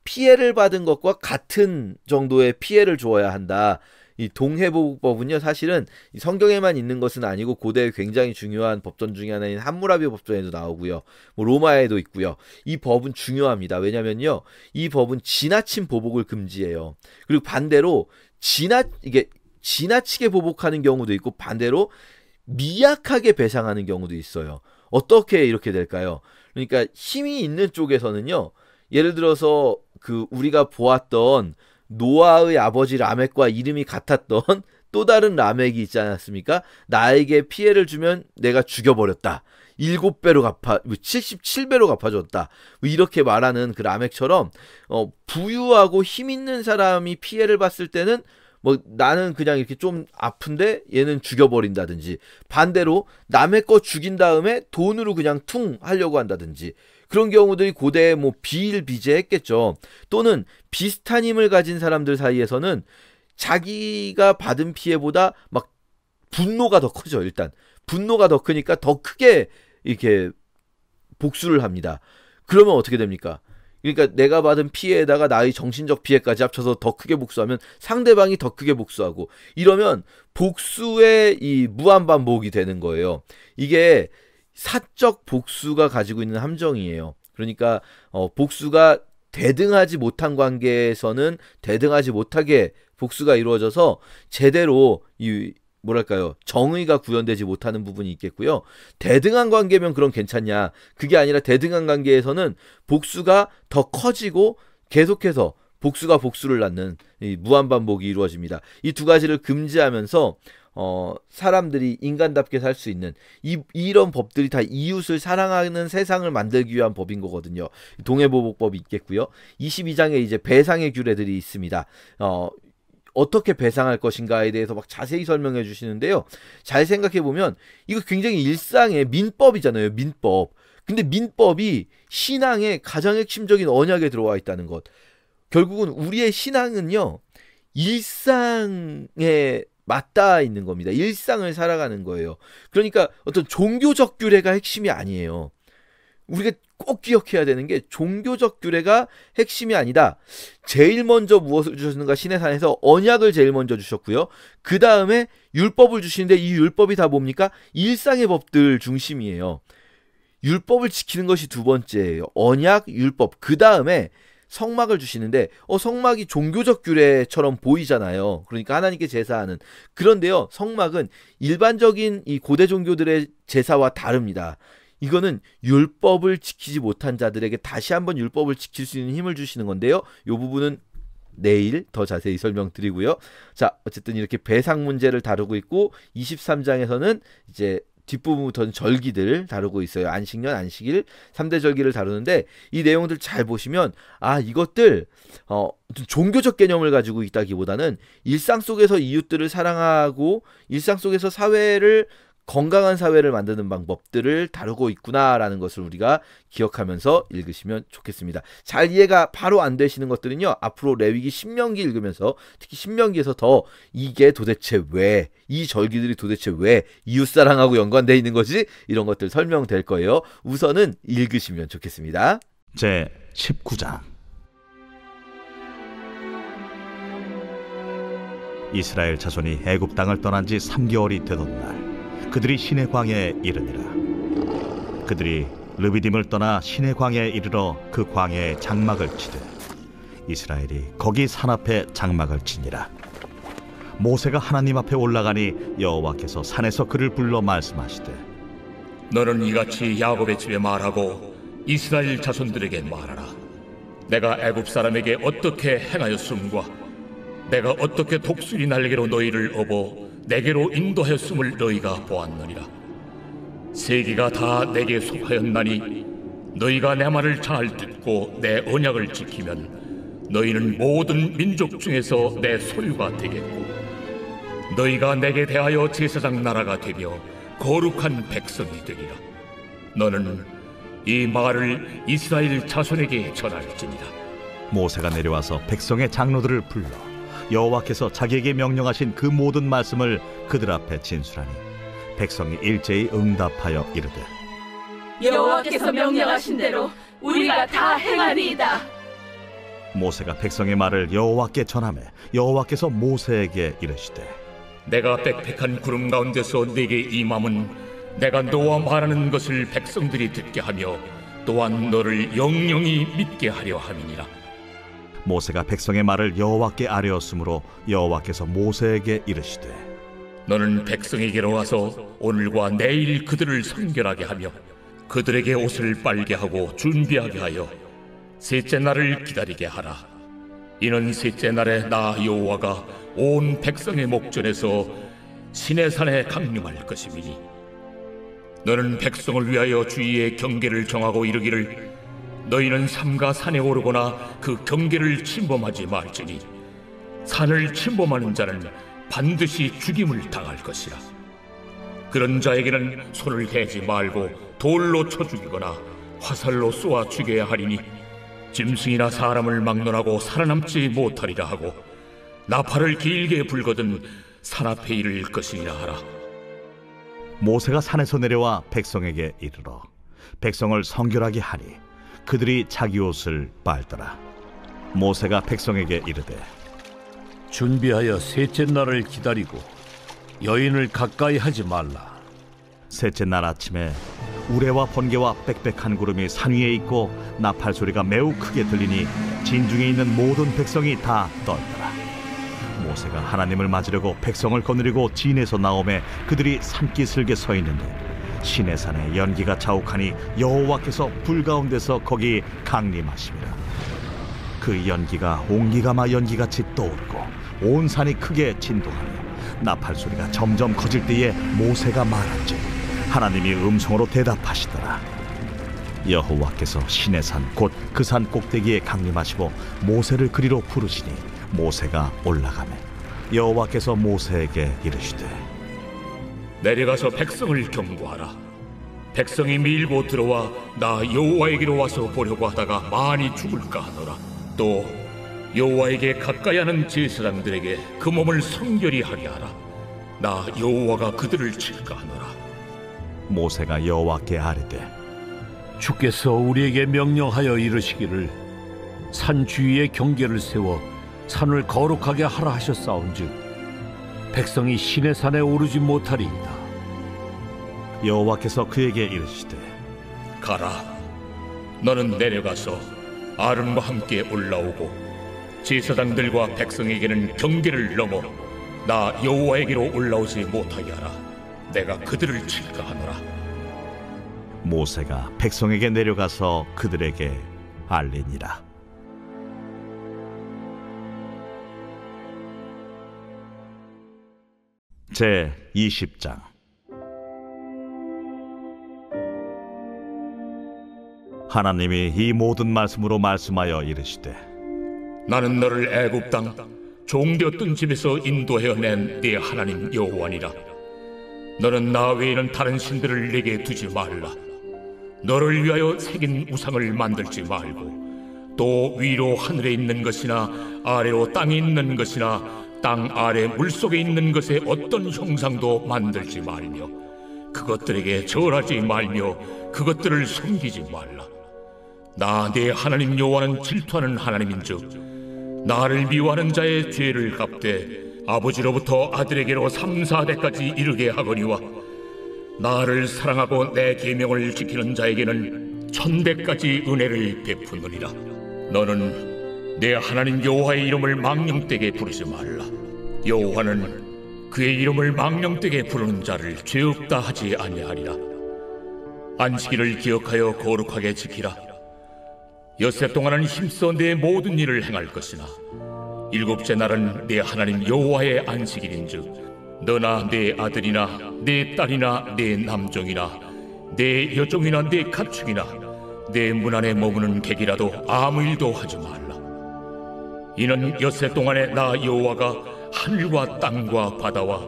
피해를 받은 것과 같은 정도의 피해를 주어야 한다. 이 동해보복법은요, 사실은 성경에만 있는 것은 아니고 고대에 굉장히 중요한 법전 중에 하나인 함무라비 법전에도 나오고요, 뭐 로마에도 있고요. 이 법은 중요합니다. 왜냐면요, 이 법은 지나친 보복을 금지해요. 그리고 반대로 이게 지나치게 보복하는 경우도 있고, 반대로 미약하게 배상하는 경우도 있어요. 어떻게 이렇게 될까요? 그러니까 힘이 있는 쪽에서는요, 예를 들어서 그 우리가 보았던 노아의 아버지 라멕과 이름이 같았던 또 다른 라멕이 있지 않았습니까? 나에게 피해를 주면 내가 죽여버렸다. 7배로 77배로 갚아줬다. 이렇게 말하는 그 라멕처럼 부유하고 힘 있는 사람이 피해를 봤을 때는 뭐 나는 그냥 이렇게 좀 아픈데 얘는 죽여버린다든지, 반대로 남의 거 죽인 다음에 돈으로 그냥 퉁 하려고 한다든지, 그런 경우들이 고대에 뭐 비일비재했겠죠. 또는 비슷한 힘을 가진 사람들 사이에서는 자기가 받은 피해보다 막 분노가 더 커져. 일단 분노가 더 크니까 더 크게 이렇게 복수를 합니다. 그러면 어떻게 됩니까? 그러니까 내가 받은 피해에다가 나의 정신적 피해까지 합쳐서 더 크게 복수하면 상대방이 더 크게 복수하고, 이러면 복수의 이 무한반복이 되는 거예요. 이게 사적 복수가 가지고 있는 함정이에요. 그러니까 복수가 대등하지 못한 관계에서는 대등하지 못하게 복수가 이루어져서 제대로 뭐랄까요, 정의가 구현되지 못하는 부분이 있겠고요. 대등한 관계면 그럼 괜찮냐? 그게 아니라 대등한 관계에서는 복수가 더 커지고 계속해서 복수가 복수를 낳는 이 무한반복이 이루어집니다. 이 두 가지를 금지하면서 사람들이 인간답게 살 수 있는 이런 법들이 다 이웃을 사랑하는 세상을 만들기 위한 법인 거거든요. 동해보복법이 있겠고요. 22장에 이제 배상의 규례들이 있습니다. 어떻게 배상할 것인가에 대해서 막 자세히 설명해 주시는데요. 잘 생각해 보면 이거 굉장히 일상의 민법이잖아요. 민법. 근데 민법이 신앙의 가장 핵심적인 언약에 들어와 있다는 것. 결국은 우리의 신앙은요, 일상에 맞닿아 있는 겁니다. 일상을 살아가는 거예요. 그러니까 어떤 종교적 규례가 핵심이 아니에요. 우리가 꼭 기억해야 되는 게 종교적 규례가 핵심이 아니다. 제일 먼저 무엇을 주셨는가? 신의 산에서 언약을 제일 먼저 주셨고요. 그 다음에 율법을 주시는데 이 율법이 다 뭡니까? 일상의 법들 중심이에요. 율법을 지키는 것이 두 번째예요. 언약, 율법. 그 다음에 성막을 주시는데 성막이 종교적 규례처럼 보이잖아요. 그러니까 하나님께 제사하는. 그런데요, 성막은 일반적인 이 고대 종교들의 제사와 다릅니다. 이거는 율법을 지키지 못한 자들에게 다시 한번 율법을 지킬 수 있는 힘을 주시는 건데요. 이 부분은 내일 더 자세히 설명드리고요. 자, 어쨌든 이렇게 배상 문제를 다루고 있고, 23장에서는 이제 뒷부분부터는 절기들 다루고 있어요. 안식년, 안식일, 3대 절기를 다루는데, 이 내용들 잘 보시면 이것들 종교적 개념을 가지고 있다기보다는 일상 속에서 이웃들을 사랑하고 일상 속에서 건강한 사회를 만드는 방법들을 다루고 있구나라는 것을 우리가 기억하면서 읽으시면 좋겠습니다. 잘 이해가 바로 안 되시는 것들은요, 앞으로 레위기, 신명기 읽으면서, 특히 신명기에서 더 이게 도대체 왜, 이 절기들이 도대체 왜 이웃사랑하고 연관되어 있는 거지? 이런 것들 설명될 거예요. 우선은 읽으시면 좋겠습니다. 제 19장. 이스라엘 자손이 애굽 땅을 떠난 지 3개월이 되던 날, 그들이 시내 광야에 이르니라. 그들이 르비딤을 떠나 시내 광야에 이르러 그 광야에 장막을 치되 이스라엘이 거기 산 앞에 장막을 치니라. 모세가 하나님 앞에 올라가니 여호와께서 산에서 그를 불러 말씀하시되 너는 이같이 야곱의 집에 말하고 이스라엘 자손들에게 말하라. 내가 애굽 사람에게 어떻게 행하였음과 내가 어떻게 독수리 날개로 너희를 업어 내게로 인도하였음을 너희가 보았느니라. 세계가 다 내게 속하였나니 너희가 내 말을 잘 듣고 내 언약을 지키면 너희는 모든 민족 중에서 내 소유가 되겠고 너희가 내게 대하여 제사장 나라가 되며 거룩한 백성이 되리라. 너는 이 말을 이스라엘 자손에게 전할지니라. 모세가 내려와서 백성의 장로들을 불러 여호와께서 자기에게 명령하신 그 모든 말씀을 그들 앞에 진술하니 백성이 일제히 응답하여 이르되 여호와께서 명령하신 대로 우리가 다 행하리이다. 모세가 백성의 말을 여호와께 전하매 여호와께서 모세에게 이르시되 내가 빽빽한 구름 가운데서 네게 임함은 내가 너와 말하는 것을 백성들이 듣게 하며 또한 너를 영영히 믿게 하려 함이니라. 모세가 백성의 말을 여호와께 아뢰었으므로 여호와께서 모세에게 이르시되 너는 백성에게로 와서 오늘과 내일 그들을 선결하게 하며 그들에게 옷을 빨게 하고 준비하게 하여 셋째 날을 기다리게 하라. 이는 셋째 날에 나 여호와가 온 백성의 목전에서 시내산에 강림할 것임이니 너는 백성을 위하여 주위의 경계를 정하고 이르기를 너희는 삼가 산에 오르거나 그 경계를 침범하지 말지니 산을 침범하는 자는 반드시 죽임을 당할 것이라. 그런 자에게는 손을 대지 말고 돌로 쳐 죽이거나 화살로 쏘아 죽여야 하리니 짐승이나 사람을 막론하고 살아남지 못하리라 하고 나팔을 길게 불거든 산 앞에 이를 것이니라 하라. 모세가 산에서 내려와 백성에게 이르러 백성을 성결하게 하니 그들이 자기 옷을 빨더라. 모세가 백성에게 이르되 준비하여 셋째 날을 기다리고 여인을 가까이 하지 말라. 셋째 날 아침에 우레와 번개와 빽빽한 구름이 산 위에 있고 나팔 소리가 매우 크게 들리니 진중에 있는 모든 백성이 다 떨더라. 모세가 하나님을 맞으려고 백성을 거느리고 진에서 나오매 그들이 산기슭에 서 있는데 시내산에 연기가 자욱하니 여호와께서 불 가운데서 거기 강림하심이라. 그 연기가 옹기가마 연기같이 떠오르고 온 산이 크게 진동하며 나팔 소리가 점점 커질 때에 모세가 말한즉 하나님이 음성으로 대답하시더라. 여호와께서 시내산 곧 그 산 꼭대기에 강림하시고 모세를 그리로 부르시니 모세가 올라가매 여호와께서 모세에게 이르시되 내려가서 백성을 경고하라. 백성이 밀고 들어와 나 여호와에게로 와서 보려고 하다가 많이 죽을까 하노라. 또 여호와에게 가까이 하는 제사장들에게 그 몸을 성결히 하게 하라. 나 여호와가 그들을 칠까 하노라. 모세가 여호와께 아뢰되 주께서 우리에게 명령하여 이르시기를 산 주위에 경계를 세워 산을 거룩하게 하라 하셨사온즉 백성이 시내산에 오르지 못하리이다. 여호와께서 그에게 이르시되 가라. 너는 내려가서 아론과 함께 올라오고 제사장들과 백성에게는 경계를 넘어 나 여호와에게로 올라오지 못하게 하라. 내가 그들을 칠까 하노라. 모세가 백성에게 내려가서 그들에게 알리니라. 제 20장. 하나님이 이 모든 말씀으로 말씀하여 이르시되 나는 너를 애굽 땅 종되었던 집에서 인도해낸 네 하나님 여호와니라. 너는 나 외에는 다른 신들을 내게 두지 말라. 너를 위하여 새긴 우상을 만들지 말고 또 위로 하늘에 있는 것이나 아래로 땅에 있는 것이나 땅 아래 물속에 있는 것에 어떤 형상도 만들지 말며 그것들에게 절하지 말며 그것들을 섬기지 말라. 나 네 하나님 여호와는 질투하는 하나님인즉 나를 미워하는 자의 죄를 갚되 아버지로부터 아들에게로 3, 4대까지 이르게 하거니와 나를 사랑하고 내 계명을 지키는 자에게는 1000대까지 은혜를 베푸느니라. 너는 내 하나님 여호와의 이름을 망령되게 부르지 말라. 여호와는 그의 이름을 망령되게 부르는 자를 죄 없다 하지 아니하리라. 안식일을 기억하여 거룩하게 지키라. 엿새 동안은 힘써 내 모든 일을 행할 것이나 일곱째 날은 내 하나님 여호와의 안식일인즉 너나 내 아들이나 내 딸이나 내 남종이나 내 여종이나 내 가축이나 내 문 안에 머무는 객이라도 아무 일도 하지 말라. 이는 엿새 동안에 나 여호와가 하늘과 땅과 바다와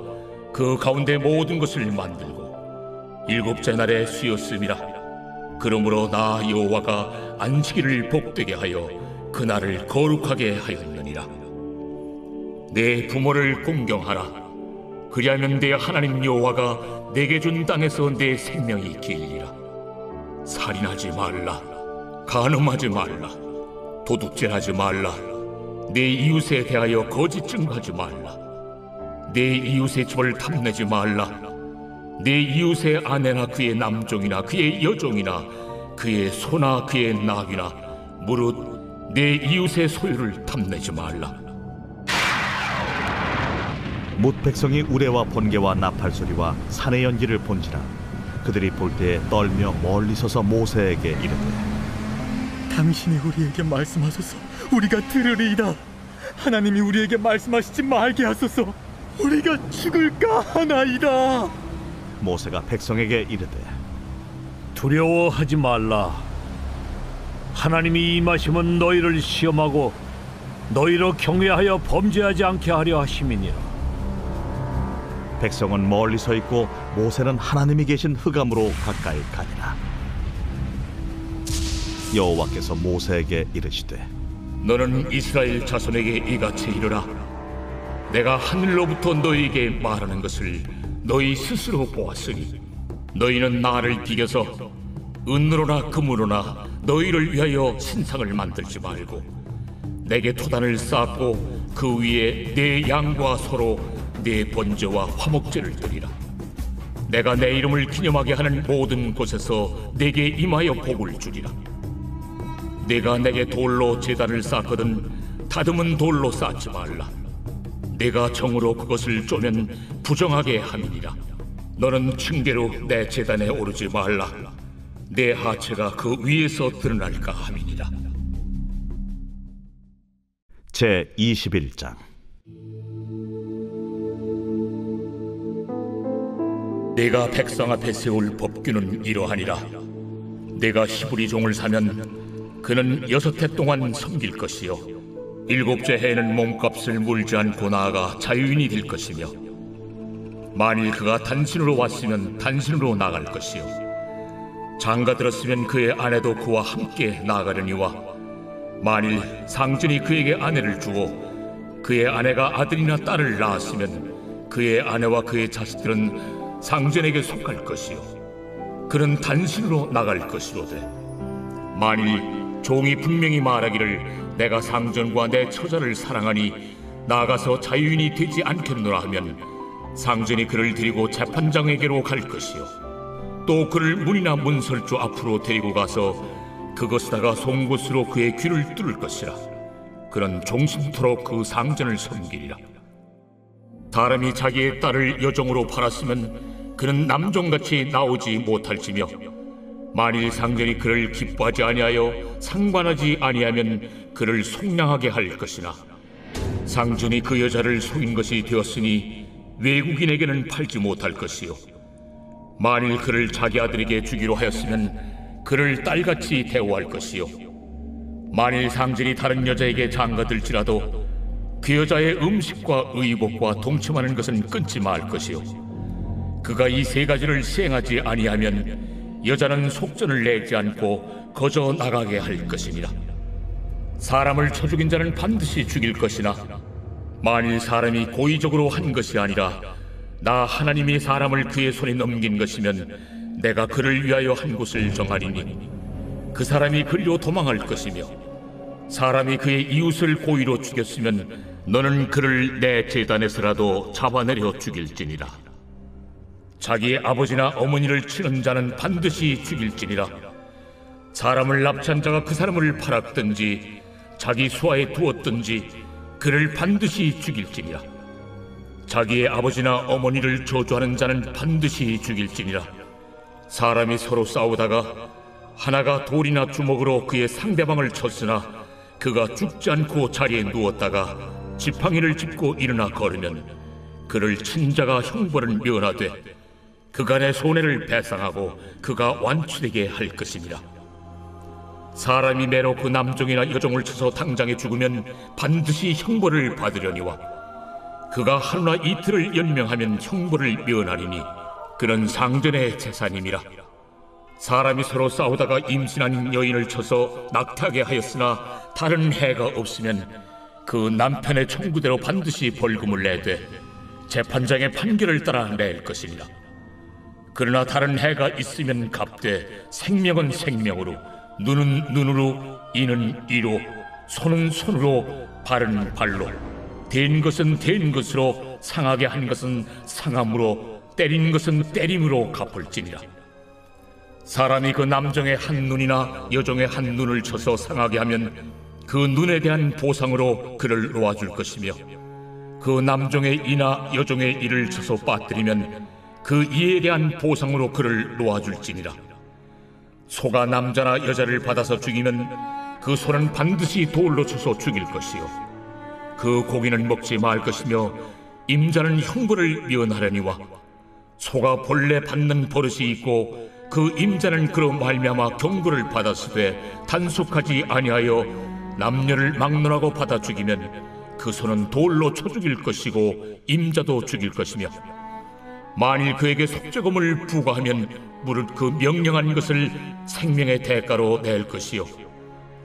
그 가운데 모든 것을 만들고 일곱째 날에 쉬었음이라. 그러므로 나 여호와가 안식일을 복되게 하여 그날을 거룩하게 하였느니라. 내 부모를 공경하라. 그리하면 내 하나님 여호와가 내게 준 땅에서 내 생명이 길리라. 살인하지 말라. 간음하지 말라. 도둑질하지 말라. 내 이웃에 대하여 거짓 증거하지 말라. 내 이웃의 집을 탐내지 말라. 내 이웃의 아내나 그의 남종이나 그의 여종이나 그의 소나 그의 나귀나 무릇 내 이웃의 소유를 탐내지 말라. 못 백성이 우레와 번개와 나팔 소리와 산의 연기를 본지라 그들이 볼 때에 떨며 멀리 서서 모세에게 이르되 당신이 우리에게 말씀하소서. 우리가 들으리이다. 하나님이 우리에게 말씀하시지 말게 하소서. 우리가 죽을까 하나이다. 모세가 백성에게 이르되 두려워하지 말라. 하나님이 임하시면 너희를 시험하고 너희로 경외하여 범죄하지 않게 하려 하심이니라. 백성은 멀리 서 있고 모세는 하나님이 계신 흑암으로 가까이 가니라. 여호와께서 모세에게 이르시되 너는 이스라엘 자손에게 이같이 이르라. 내가 하늘로부터 너희에게 말하는 것을 너희 스스로 보았으니 너희는 나를 비겨서 은으로나 금으로나 너희를 위하여 신상을 만들지 말고 내게 토단을 쌓고 그 위에 내 양과 소로 내 번제와 화목제를 드리라. 내가 내 이름을 기념하게 하는 모든 곳에서 내게 임하여 복을 주리라. 내가 내게 돌로 제단을 쌓거든 다듬은 돌로 쌓지 말라. 내가 정으로 그것을 쪼면 부정하게 함이니라. 너는 층계로 내 제단에 오르지 말라. 내 하체가 그 위에서 드러날까 함이니라. 제 21장. 내가 백성 앞에 세울 법규는 이러하니라. 내가 히브리 종을 사면 그는 6해 동안 섬길 것이요 7째 해에는 몸값을 물지 않고 나아가 자유인이 될 것이며 만일 그가 단신으로 왔으면 단신으로 나갈 것이요 장가 들었으면 그의 아내도 그와 함께 나가려니와 만일 상전이 그에게 아내를 주어 그의 아내가 아들이나 딸을 낳았으면 그의 아내와 그의 자식들은 상전에게 속할 것이요 그는 단신으로 나갈 것이로되 만일 종이 분명히 말하기를 내가 상전과 내 처자를 사랑하니 나가서 자유인이 되지 않겠노라 하면 상전이 그를 데리고 재판장에게로 갈 것이요 또 그를 문이나 문설주 앞으로 데리고 가서 그것에다가 송곳으로 그의 귀를 뚫을 것이라. 그는 종신토록 그 상전을 섬기리라. 사람이 자기의 딸을 여종으로 팔았으면 그는 남종같이 나오지 못할지며 만일 상전이 그를 기뻐하지 아니하여 상관하지 아니하면 그를 속량하게 할 것이나 상전이 그 여자를 속인 것이 되었으니 외국인에게는 팔지 못할 것이요 만일 그를 자기 아들에게 주기로 하였으면 그를 딸같이 대우할 것이요 만일 상전이 다른 여자에게 장가들지라도 그 여자의 음식과 의복과 동침하는 것은 끊지 말 것이요 그가 이 3가지를 시행하지 아니하면 여자는 속전을 내지 않고 거저 나가게 할 것이니라. 사람을 쳐 죽인 자는 반드시 죽일 것이나 만일 사람이 고의적으로 한 것이 아니라 나 하나님이 사람을 그의 손에 넘긴 것이면 내가 그를 위하여 한 곳을 정하리니 그 사람이 그리로 도망할 것이며 사람이 그의 이웃을 고의로 죽였으면 너는 그를 내 제단에서라도 잡아내려 죽일지니라. 자기의 아버지나 어머니를 치는 자는 반드시 죽일지니라. 사람을 납치한 자가 그 사람을 팔았든지 자기 수하에 두었든지 그를 반드시 죽일지니라. 자기의 아버지나 어머니를 저주하는 자는 반드시 죽일지니라. 사람이 서로 싸우다가 하나가 돌이나 주먹으로 그의 상대방을 쳤으나 그가 죽지 않고 자리에 누웠다가 지팡이를 짚고 일어나 걸으면 그를 친 자가 형벌을 면하되 그간의 손해를 배상하고 그가 완치되게 할 것이니라. 사람이 매로 그 남종이나 여종을 쳐서 당장에 죽으면 반드시 형벌을 받으려니와 그가 하루나 이틀을 연명하면 형벌을 면하리니 그는 상전의 재산임이라. 사람이 서로 싸우다가 임신한 여인을 쳐서 낙태하게 하였으나 다른 해가 없으면 그 남편의 청구대로 반드시 벌금을 내되 재판장의 판결을 따라 낼 것이니라. 그러나 다른 해가 있으면 갚되 생명은 생명으로, 눈은 눈으로, 이는 이로, 손은 손으로, 발은 발로, 된 것은 된 것으로, 상하게 한 것은 상함으로, 때린 것은 때림으로 갚을지니라. 사람이 그 남종의 한 눈이나 여종의 한 눈을 쳐서 상하게 하면 그 눈에 대한 보상으로 그를 놓아줄 것이며, 그 남종의 이나 여종의 이를 쳐서 빠뜨리면 그 이에 대한 보상으로 그를 놓아줄지니라. 소가 남자나 여자를 받아서 죽이면 그 소는 반드시 돌로 쳐서 죽일 것이요 그 고기는 먹지 말 것이며 임자는 형벌을 면하려니와 소가 본래 받는 버릇이 있고 그 임자는 그로 말미암아 경고를 받았으되 단속하지 아니하여 남녀를 막론하고 받아 죽이면 그 소는 돌로 쳐 죽일 것이고 임자도 죽일 것이며, 만일 그에게 속죄금을 부과하면 무릇 그 명령한 것을 생명의 대가로 낼 것이요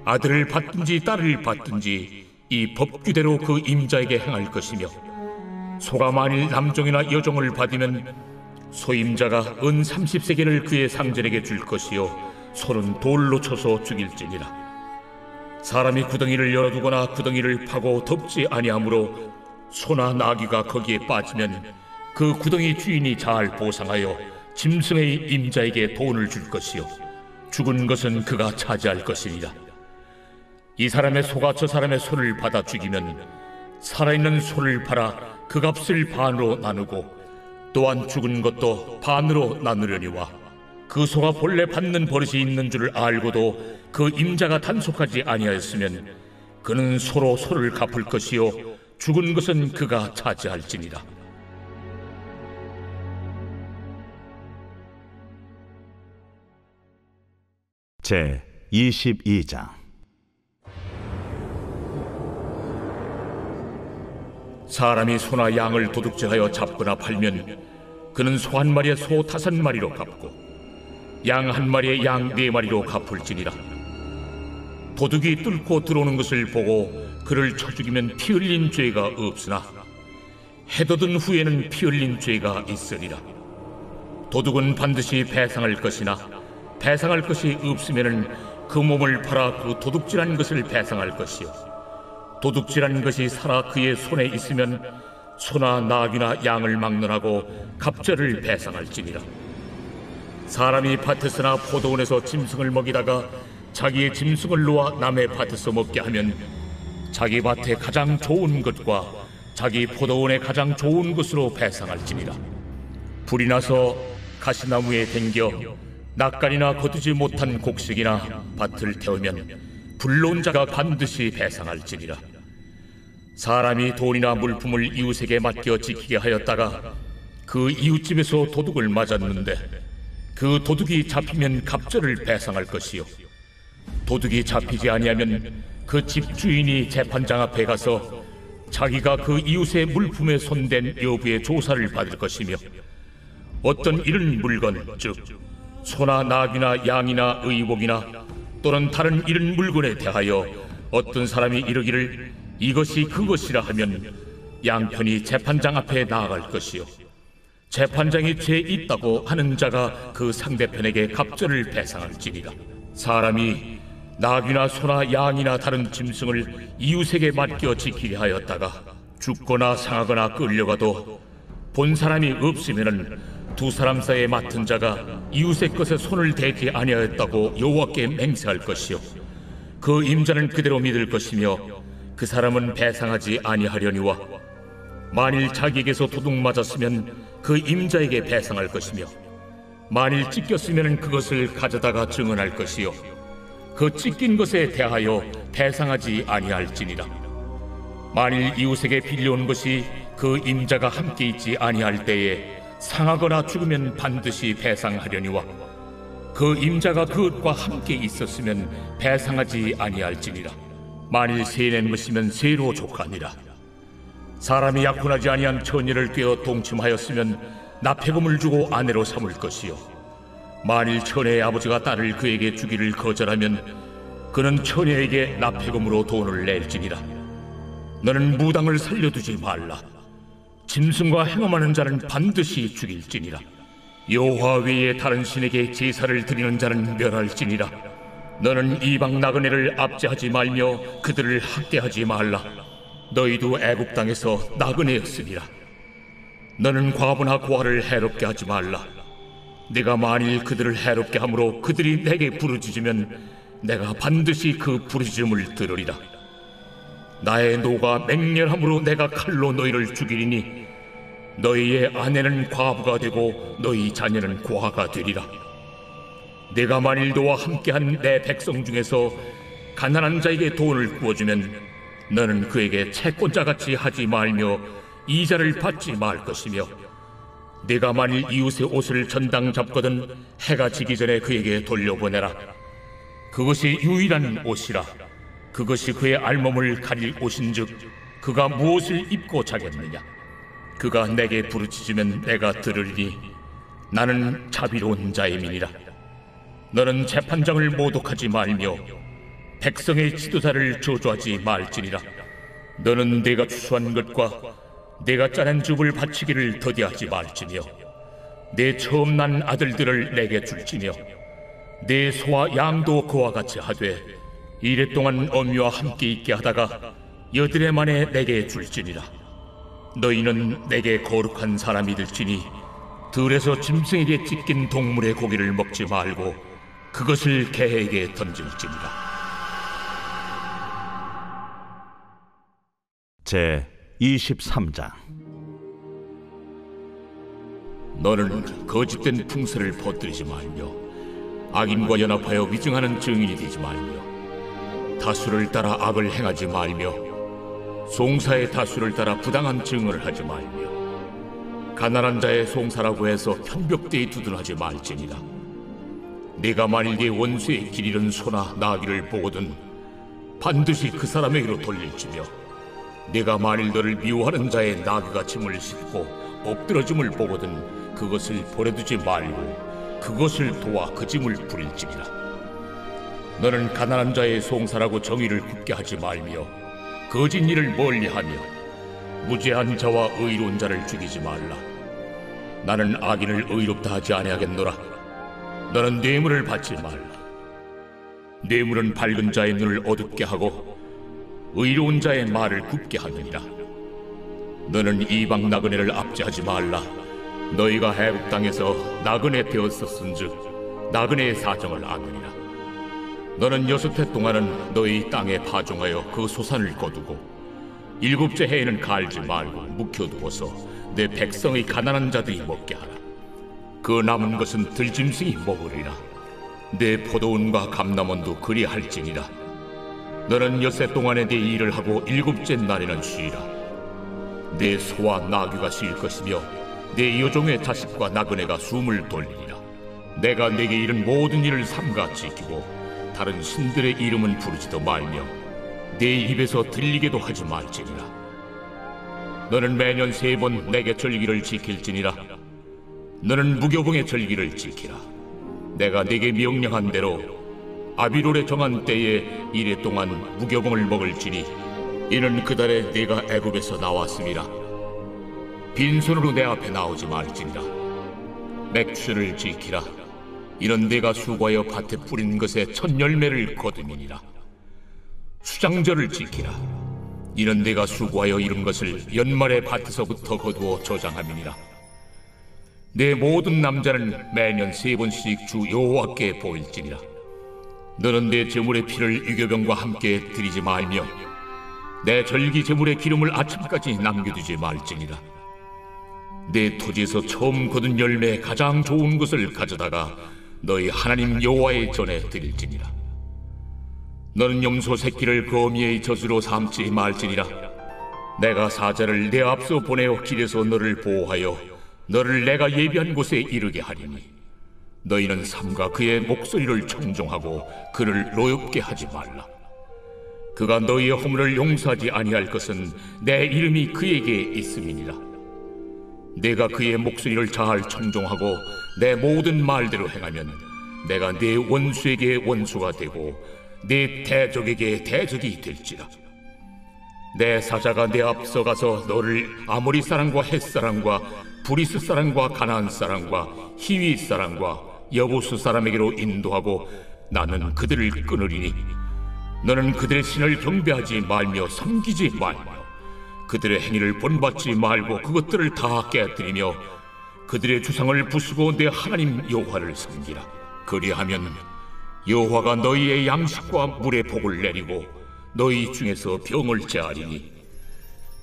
아들을 받든지 딸을 받든지 이 법규대로 그 임자에게 행할 것이며, 소가 만일 남종이나 여종을 받으면 소임자가 은 30세겔을 그의 상전에게 줄 것이요 소는 돌로 쳐서 죽일지니라. 사람이 구덩이를 열어두거나 구덩이를 파고 덮지 아니하므로 소나 나귀가 거기에 빠지면 그 구덩이 주인이 잘 보상하여 짐승의 임자에게 돈을 줄 것이요 죽은 것은 그가 차지할 것이니라. 이 사람의 소가 저 사람의 소를 받아 죽이면 살아있는 소를 팔아 그 값을 반으로 나누고 또한 죽은 것도 반으로 나누려니와, 그 소가 본래 받는 버릇이 있는 줄 알고도 그 임자가 단속하지 아니하였으면 그는 소로 소를 갚을 것이요 죽은 것은 그가 차지할지니라. 제 22장. 사람이 소나 양을 도둑질하여 잡거나 팔면 그는 소 한 마리에 소 5마리로 갚고 양 한 마리에 양 4마리로 갚을지니라. 도둑이 뚫고 들어오는 것을 보고 그를 쳐 죽이면 피 흘린 죄가 없으나 해돋은 후에는 피 흘린 죄가 있으리라. 도둑은 반드시 배상할 것이나 배상할 것이 없으면은 그 몸을 팔아 그 도둑질한 것을 배상할 것이요 도둑질한 것이 살아 그의 손에 있으면 소나 나귀나 양을 막론하고 갑절을 배상할지니라. 사람이 밭에서나 포도원에서 짐승을 먹이다가 자기의 짐승을 놓아 남의 밭에서 먹게 하면 자기 밭에 가장 좋은 것과 자기 포도원에 가장 좋은 것으로 배상할지니라. 불이 나서 가시나무에 댕겨 낯간이나 거두지 못한 곡식이나 밭을 태우면 불러온 자가 반드시 배상할지니라. 사람이 돈이나 물품을 이웃에게 맡겨 지키게 하였다가 그 이웃집에서 도둑을 맞았는데 그 도둑이 잡히면 갑절을 배상할 것이요 도둑이 잡히지 아니하면 그 집 주인이 재판장 앞에 가서 자기가 그 이웃의 물품에 손댄 여부의 조사를 받을 것이며, 어떤 이런 물건 즉 소나 나귀나 양이나 의복이나 또는 다른 이런 물건에 대하여 어떤 사람이 이르기를 이것이 그것이라 하면 양편이 재판장 앞에 나아갈 것이요 재판장이 죄 있다고 하는 자가 그 상대편에게 갑절을 배상할지니라. 사람이 나귀나 소나 양이나 다른 짐승을 이웃에게 맡겨 지키게 하였다가 죽거나 상하거나 끌려가도 본 사람이 없으면은 두 사람 사이에 맡은 자가 이웃의 것에 손을 대지 아니하였다고 여호와께 맹세할 것이요 그 임자는 그대로 믿을 것이며 그 사람은 배상하지 아니하려니와, 만일 자기에게서 도둑 맞았으면 그 임자에게 배상할 것이며, 만일 찢겼으면 그것을 가져다가 증언할 것이요 그 찢긴 것에 대하여 배상하지 아니할지니라. 만일 이웃에게 빌려온 것이 그 임자가 함께 있지 아니할 때에 상하거나 죽으면 반드시 배상하려니와 그 임자가 그것과 함께 있었으면 배상하지 아니할지니라. 만일 세낸 것이면 세로 족하니라. 사람이 약혼하지 아니한 처녀를 꿰어 동침하였으면 납폐금을 주고 아내로 삼을 것이요 만일 처녀의 아버지가 딸을 그에게 주기를 거절하면 그는 처녀에게 납폐금으로 돈을 낼지니라. 너는 무당을 살려두지 말라. 짐승과 행음하는 자는 반드시 죽일지니라. 여호와 외에 다른 신에게 제사를 드리는 자는 멸할지니라. 너는 이방 나그네를 압제하지 말며 그들을 학대하지 말라. 너희도 애굽 땅에서 나그네였으니라. 너는 과부나 고아를 해롭게 하지 말라. 내가 만일 그들을 해롭게 함으로 그들이 내게 부르짖으면 내가 반드시 그 부르짖음을 들으리라. 나의 노가 맹렬함으로 내가 칼로 너희를 죽이리니 너희의 아내는 과부가 되고 너희 자녀는 고아가 되리라. 내가 만일 너와 함께한 내 백성 중에서 가난한 자에게 돈을 구워주면 너는 그에게 채권자같이 하지 말며 이자를 받지 말 것이며 네가 만일 이웃의 옷을 전당 잡거든 해가 지기 전에 그에게 돌려보내라. 그것이 유일한 옷이라. 그것이 그의 알몸을 가릴 옷인즉 그가 무엇을 입고 자겠느냐. 그가 내게 부르짖으면 내가 들으리니 나는 자비로운 자임이니라. 너는 재판장을 모독하지 말며 백성의 지도자를 저주하지 말지니라. 너는 내가 추수한 것과 내가 짜낸 즙을 바치기를 더디하지 말지며 내 처음 난 아들들을 내게 줄지며 내 소와 양도 그와 같이 하되 이랫동안 어미와 함께 있게 하다가 여드레 만에 내게 줄지니라. 너희는 내게 거룩한 사람이 될지니 들에서 짐승에게 찢긴 동물의 고기를 먹지 말고 그것을 개에게 던질지니라. 제 23장. 너는 거짓된 풍설을 퍼뜨리지 말며 악인과 연합하여 위증하는 증인이 되지 말며 다수를 따라 악을 행하지 말며 송사의 다수를 따라 부당한 증언을 하지 말며 가난한 자의 송사라고 해서 편벽대에 두둔하지 말지니라. 네가 만일 네 원수의 길 잃은 소나 나귀를 보거든 반드시 그 사람에게로 돌릴지며 네가 만일 너를 미워하는 자의 나귀가 짐을 싣고 엎드러짐을 보거든 그것을 버려두지 말고 그것을 도와 그 짐을 부릴지니라. 너는 가난한 자의 송사라고 정의를 굳게 하지 말며 거짓 일을 멀리하며 무죄한 자와 의로운 자를 죽이지 말라. 나는 악인을 의롭다 하지 아니하겠노라. 너는 뇌물을 받지 말라. 뇌물은 밝은 자의 눈을 어둡게 하고 의로운 자의 말을 굽게 하느니라. 너는 이방 나그네를 압제하지 말라. 너희가 애굽 땅에서 나그네 되었었은즉 나그네의 사정을 아느니라. 너는 6해 동안은 너희 땅에 파종하여 그 소산을 거두고 7째 해에는 갈지 말고 묵혀두어서 내 백성의 가난한 자들이 먹게 하라. 그 남은 것은 들짐승이 먹으리라. 내 포도원과 감람원도 그리할지니라. 너는 6해 동안에 네 일을 하고 7째 날에는 쉬라. 내 소와 나귀가 쉴 것이며 내 여종의 자식과 나그네가 숨을 돌리리라. 내가 네게 이른 모든 일을 삼가 지키고 다른 신들의 이름은 부르지도 말며 내 입에서 들리게도 하지 말지니라. 너는 매년 3번 내게 절기를 지킬지니라. 너는 무교봉의 절기를 지키라. 내가 네게 명령한 대로 아비롤에 정한 때에 이래 동안 무교봉을 먹을지니 이는 그 달에 네가 애굽에서 나왔음이라. 빈손으로 내 앞에 나오지 말지니라. 맥추를 지키라. 이는 네가 수고하여 밭에 뿌린 것의 첫 열매를 거두미니라. 수장절을 지키라. 이는 네가 수고하여 이룬 것을 연말에 밭에서부터 거두어 저장함이니라. 내 모든 남자는 매년 3번씩 주 여호와께 보일지니라. 너는 내 제물의 피를 유교병과 함께 드리지 말며 내 절기 제물의 기름을 아침까지 남겨두지 말지니라. 내 토지에서 처음 거둔 열매 가장 좋은 것을 가져다가 너희 하나님 여호와의 전에 드릴지니라. 너는 염소 새끼를 거미의 젖으로 삼지 말지니라. 내가 사자를 내 앞서 보내어 길에서 너를 보호하여 너를 내가 예비한 곳에 이르게 하리니 너희는 삼가 그의 목소리를 청종하고 그를 노엽게 하지 말라. 그가 너희의 허물을 용서하지 아니할 것은 내 이름이 그에게 있음이니라. 내가 그의 목소리를 잘 청종하고 내 모든 말대로 행하면 내가 네 원수에게 원수가 되고 네 대적에게 대적이 될지라. 내 사자가 내 앞서 가서 너를 아모리 사람과 헷 사람과 브리스 사람과 가나안 사람과 히위 사람과 여부수 사람에게로 인도하고 나는 그들을 끊으리니 너는 그들의 신을 경배하지 말며 섬기지 말며 그들의 행위를 본받지 말고 그것들을 다 깨뜨리며 그들의 주상을 부수고 내 하나님 여호와를 섬기라. 그리하면 여호와가 너희의 양식과 물의 복을 내리고 너희 중에서 병을 제하리니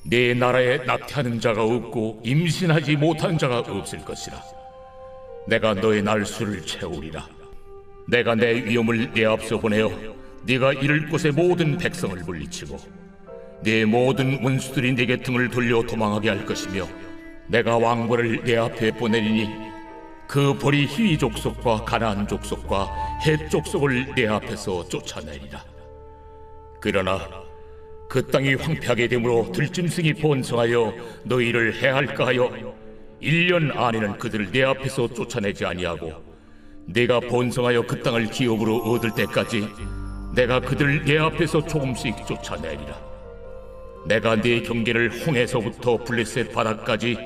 내 나라에 낙태하는 자가 없고 임신하지 못하는 자가 없을 것이라. 내가 너의 날수를 채우리라. 내가 내 위엄을 내 앞서 보내어 네가 이를 곳의 모든 백성을 물리치고 네 모든 원수들이 네게 등을 돌려 도망하게 할 것이며 내가 왕벌을 내 앞에 보내리니 그 벌이 히위 족속과 가나안 족속과 헷 족속을 내 앞에서 쫓아내리라. 그러나 그 땅이 황폐하게 되므로 들짐승이 번성하여 너희를 해할까 하여 1년 안에는 그들을 내 앞에서 쫓아내지 아니하고 내가 번성하여 그 땅을 기업으로 얻을 때까지 내가 그들을 내 앞에서 조금씩 쫓아내리라. 내가 네 경계를 홍해서부터 블레셋 바다까지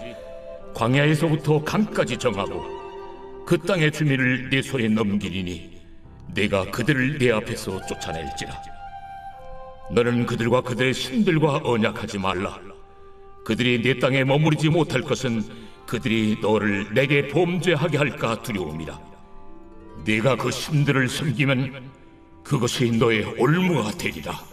광야에서부터 강까지 정하고 그 땅의 주민을 네 손에 넘기리니 내가 그들을 내 앞에서 쫓아낼지라. 너는 그들과 그들의 신들과 언약하지 말라. 그들이 내 땅에 머무르지 못할 것은 그들이 너를 내게 범죄하게 할까 두려움이라. 네가 그 신들을 섬기면 그것이 너의 올무가 되리라.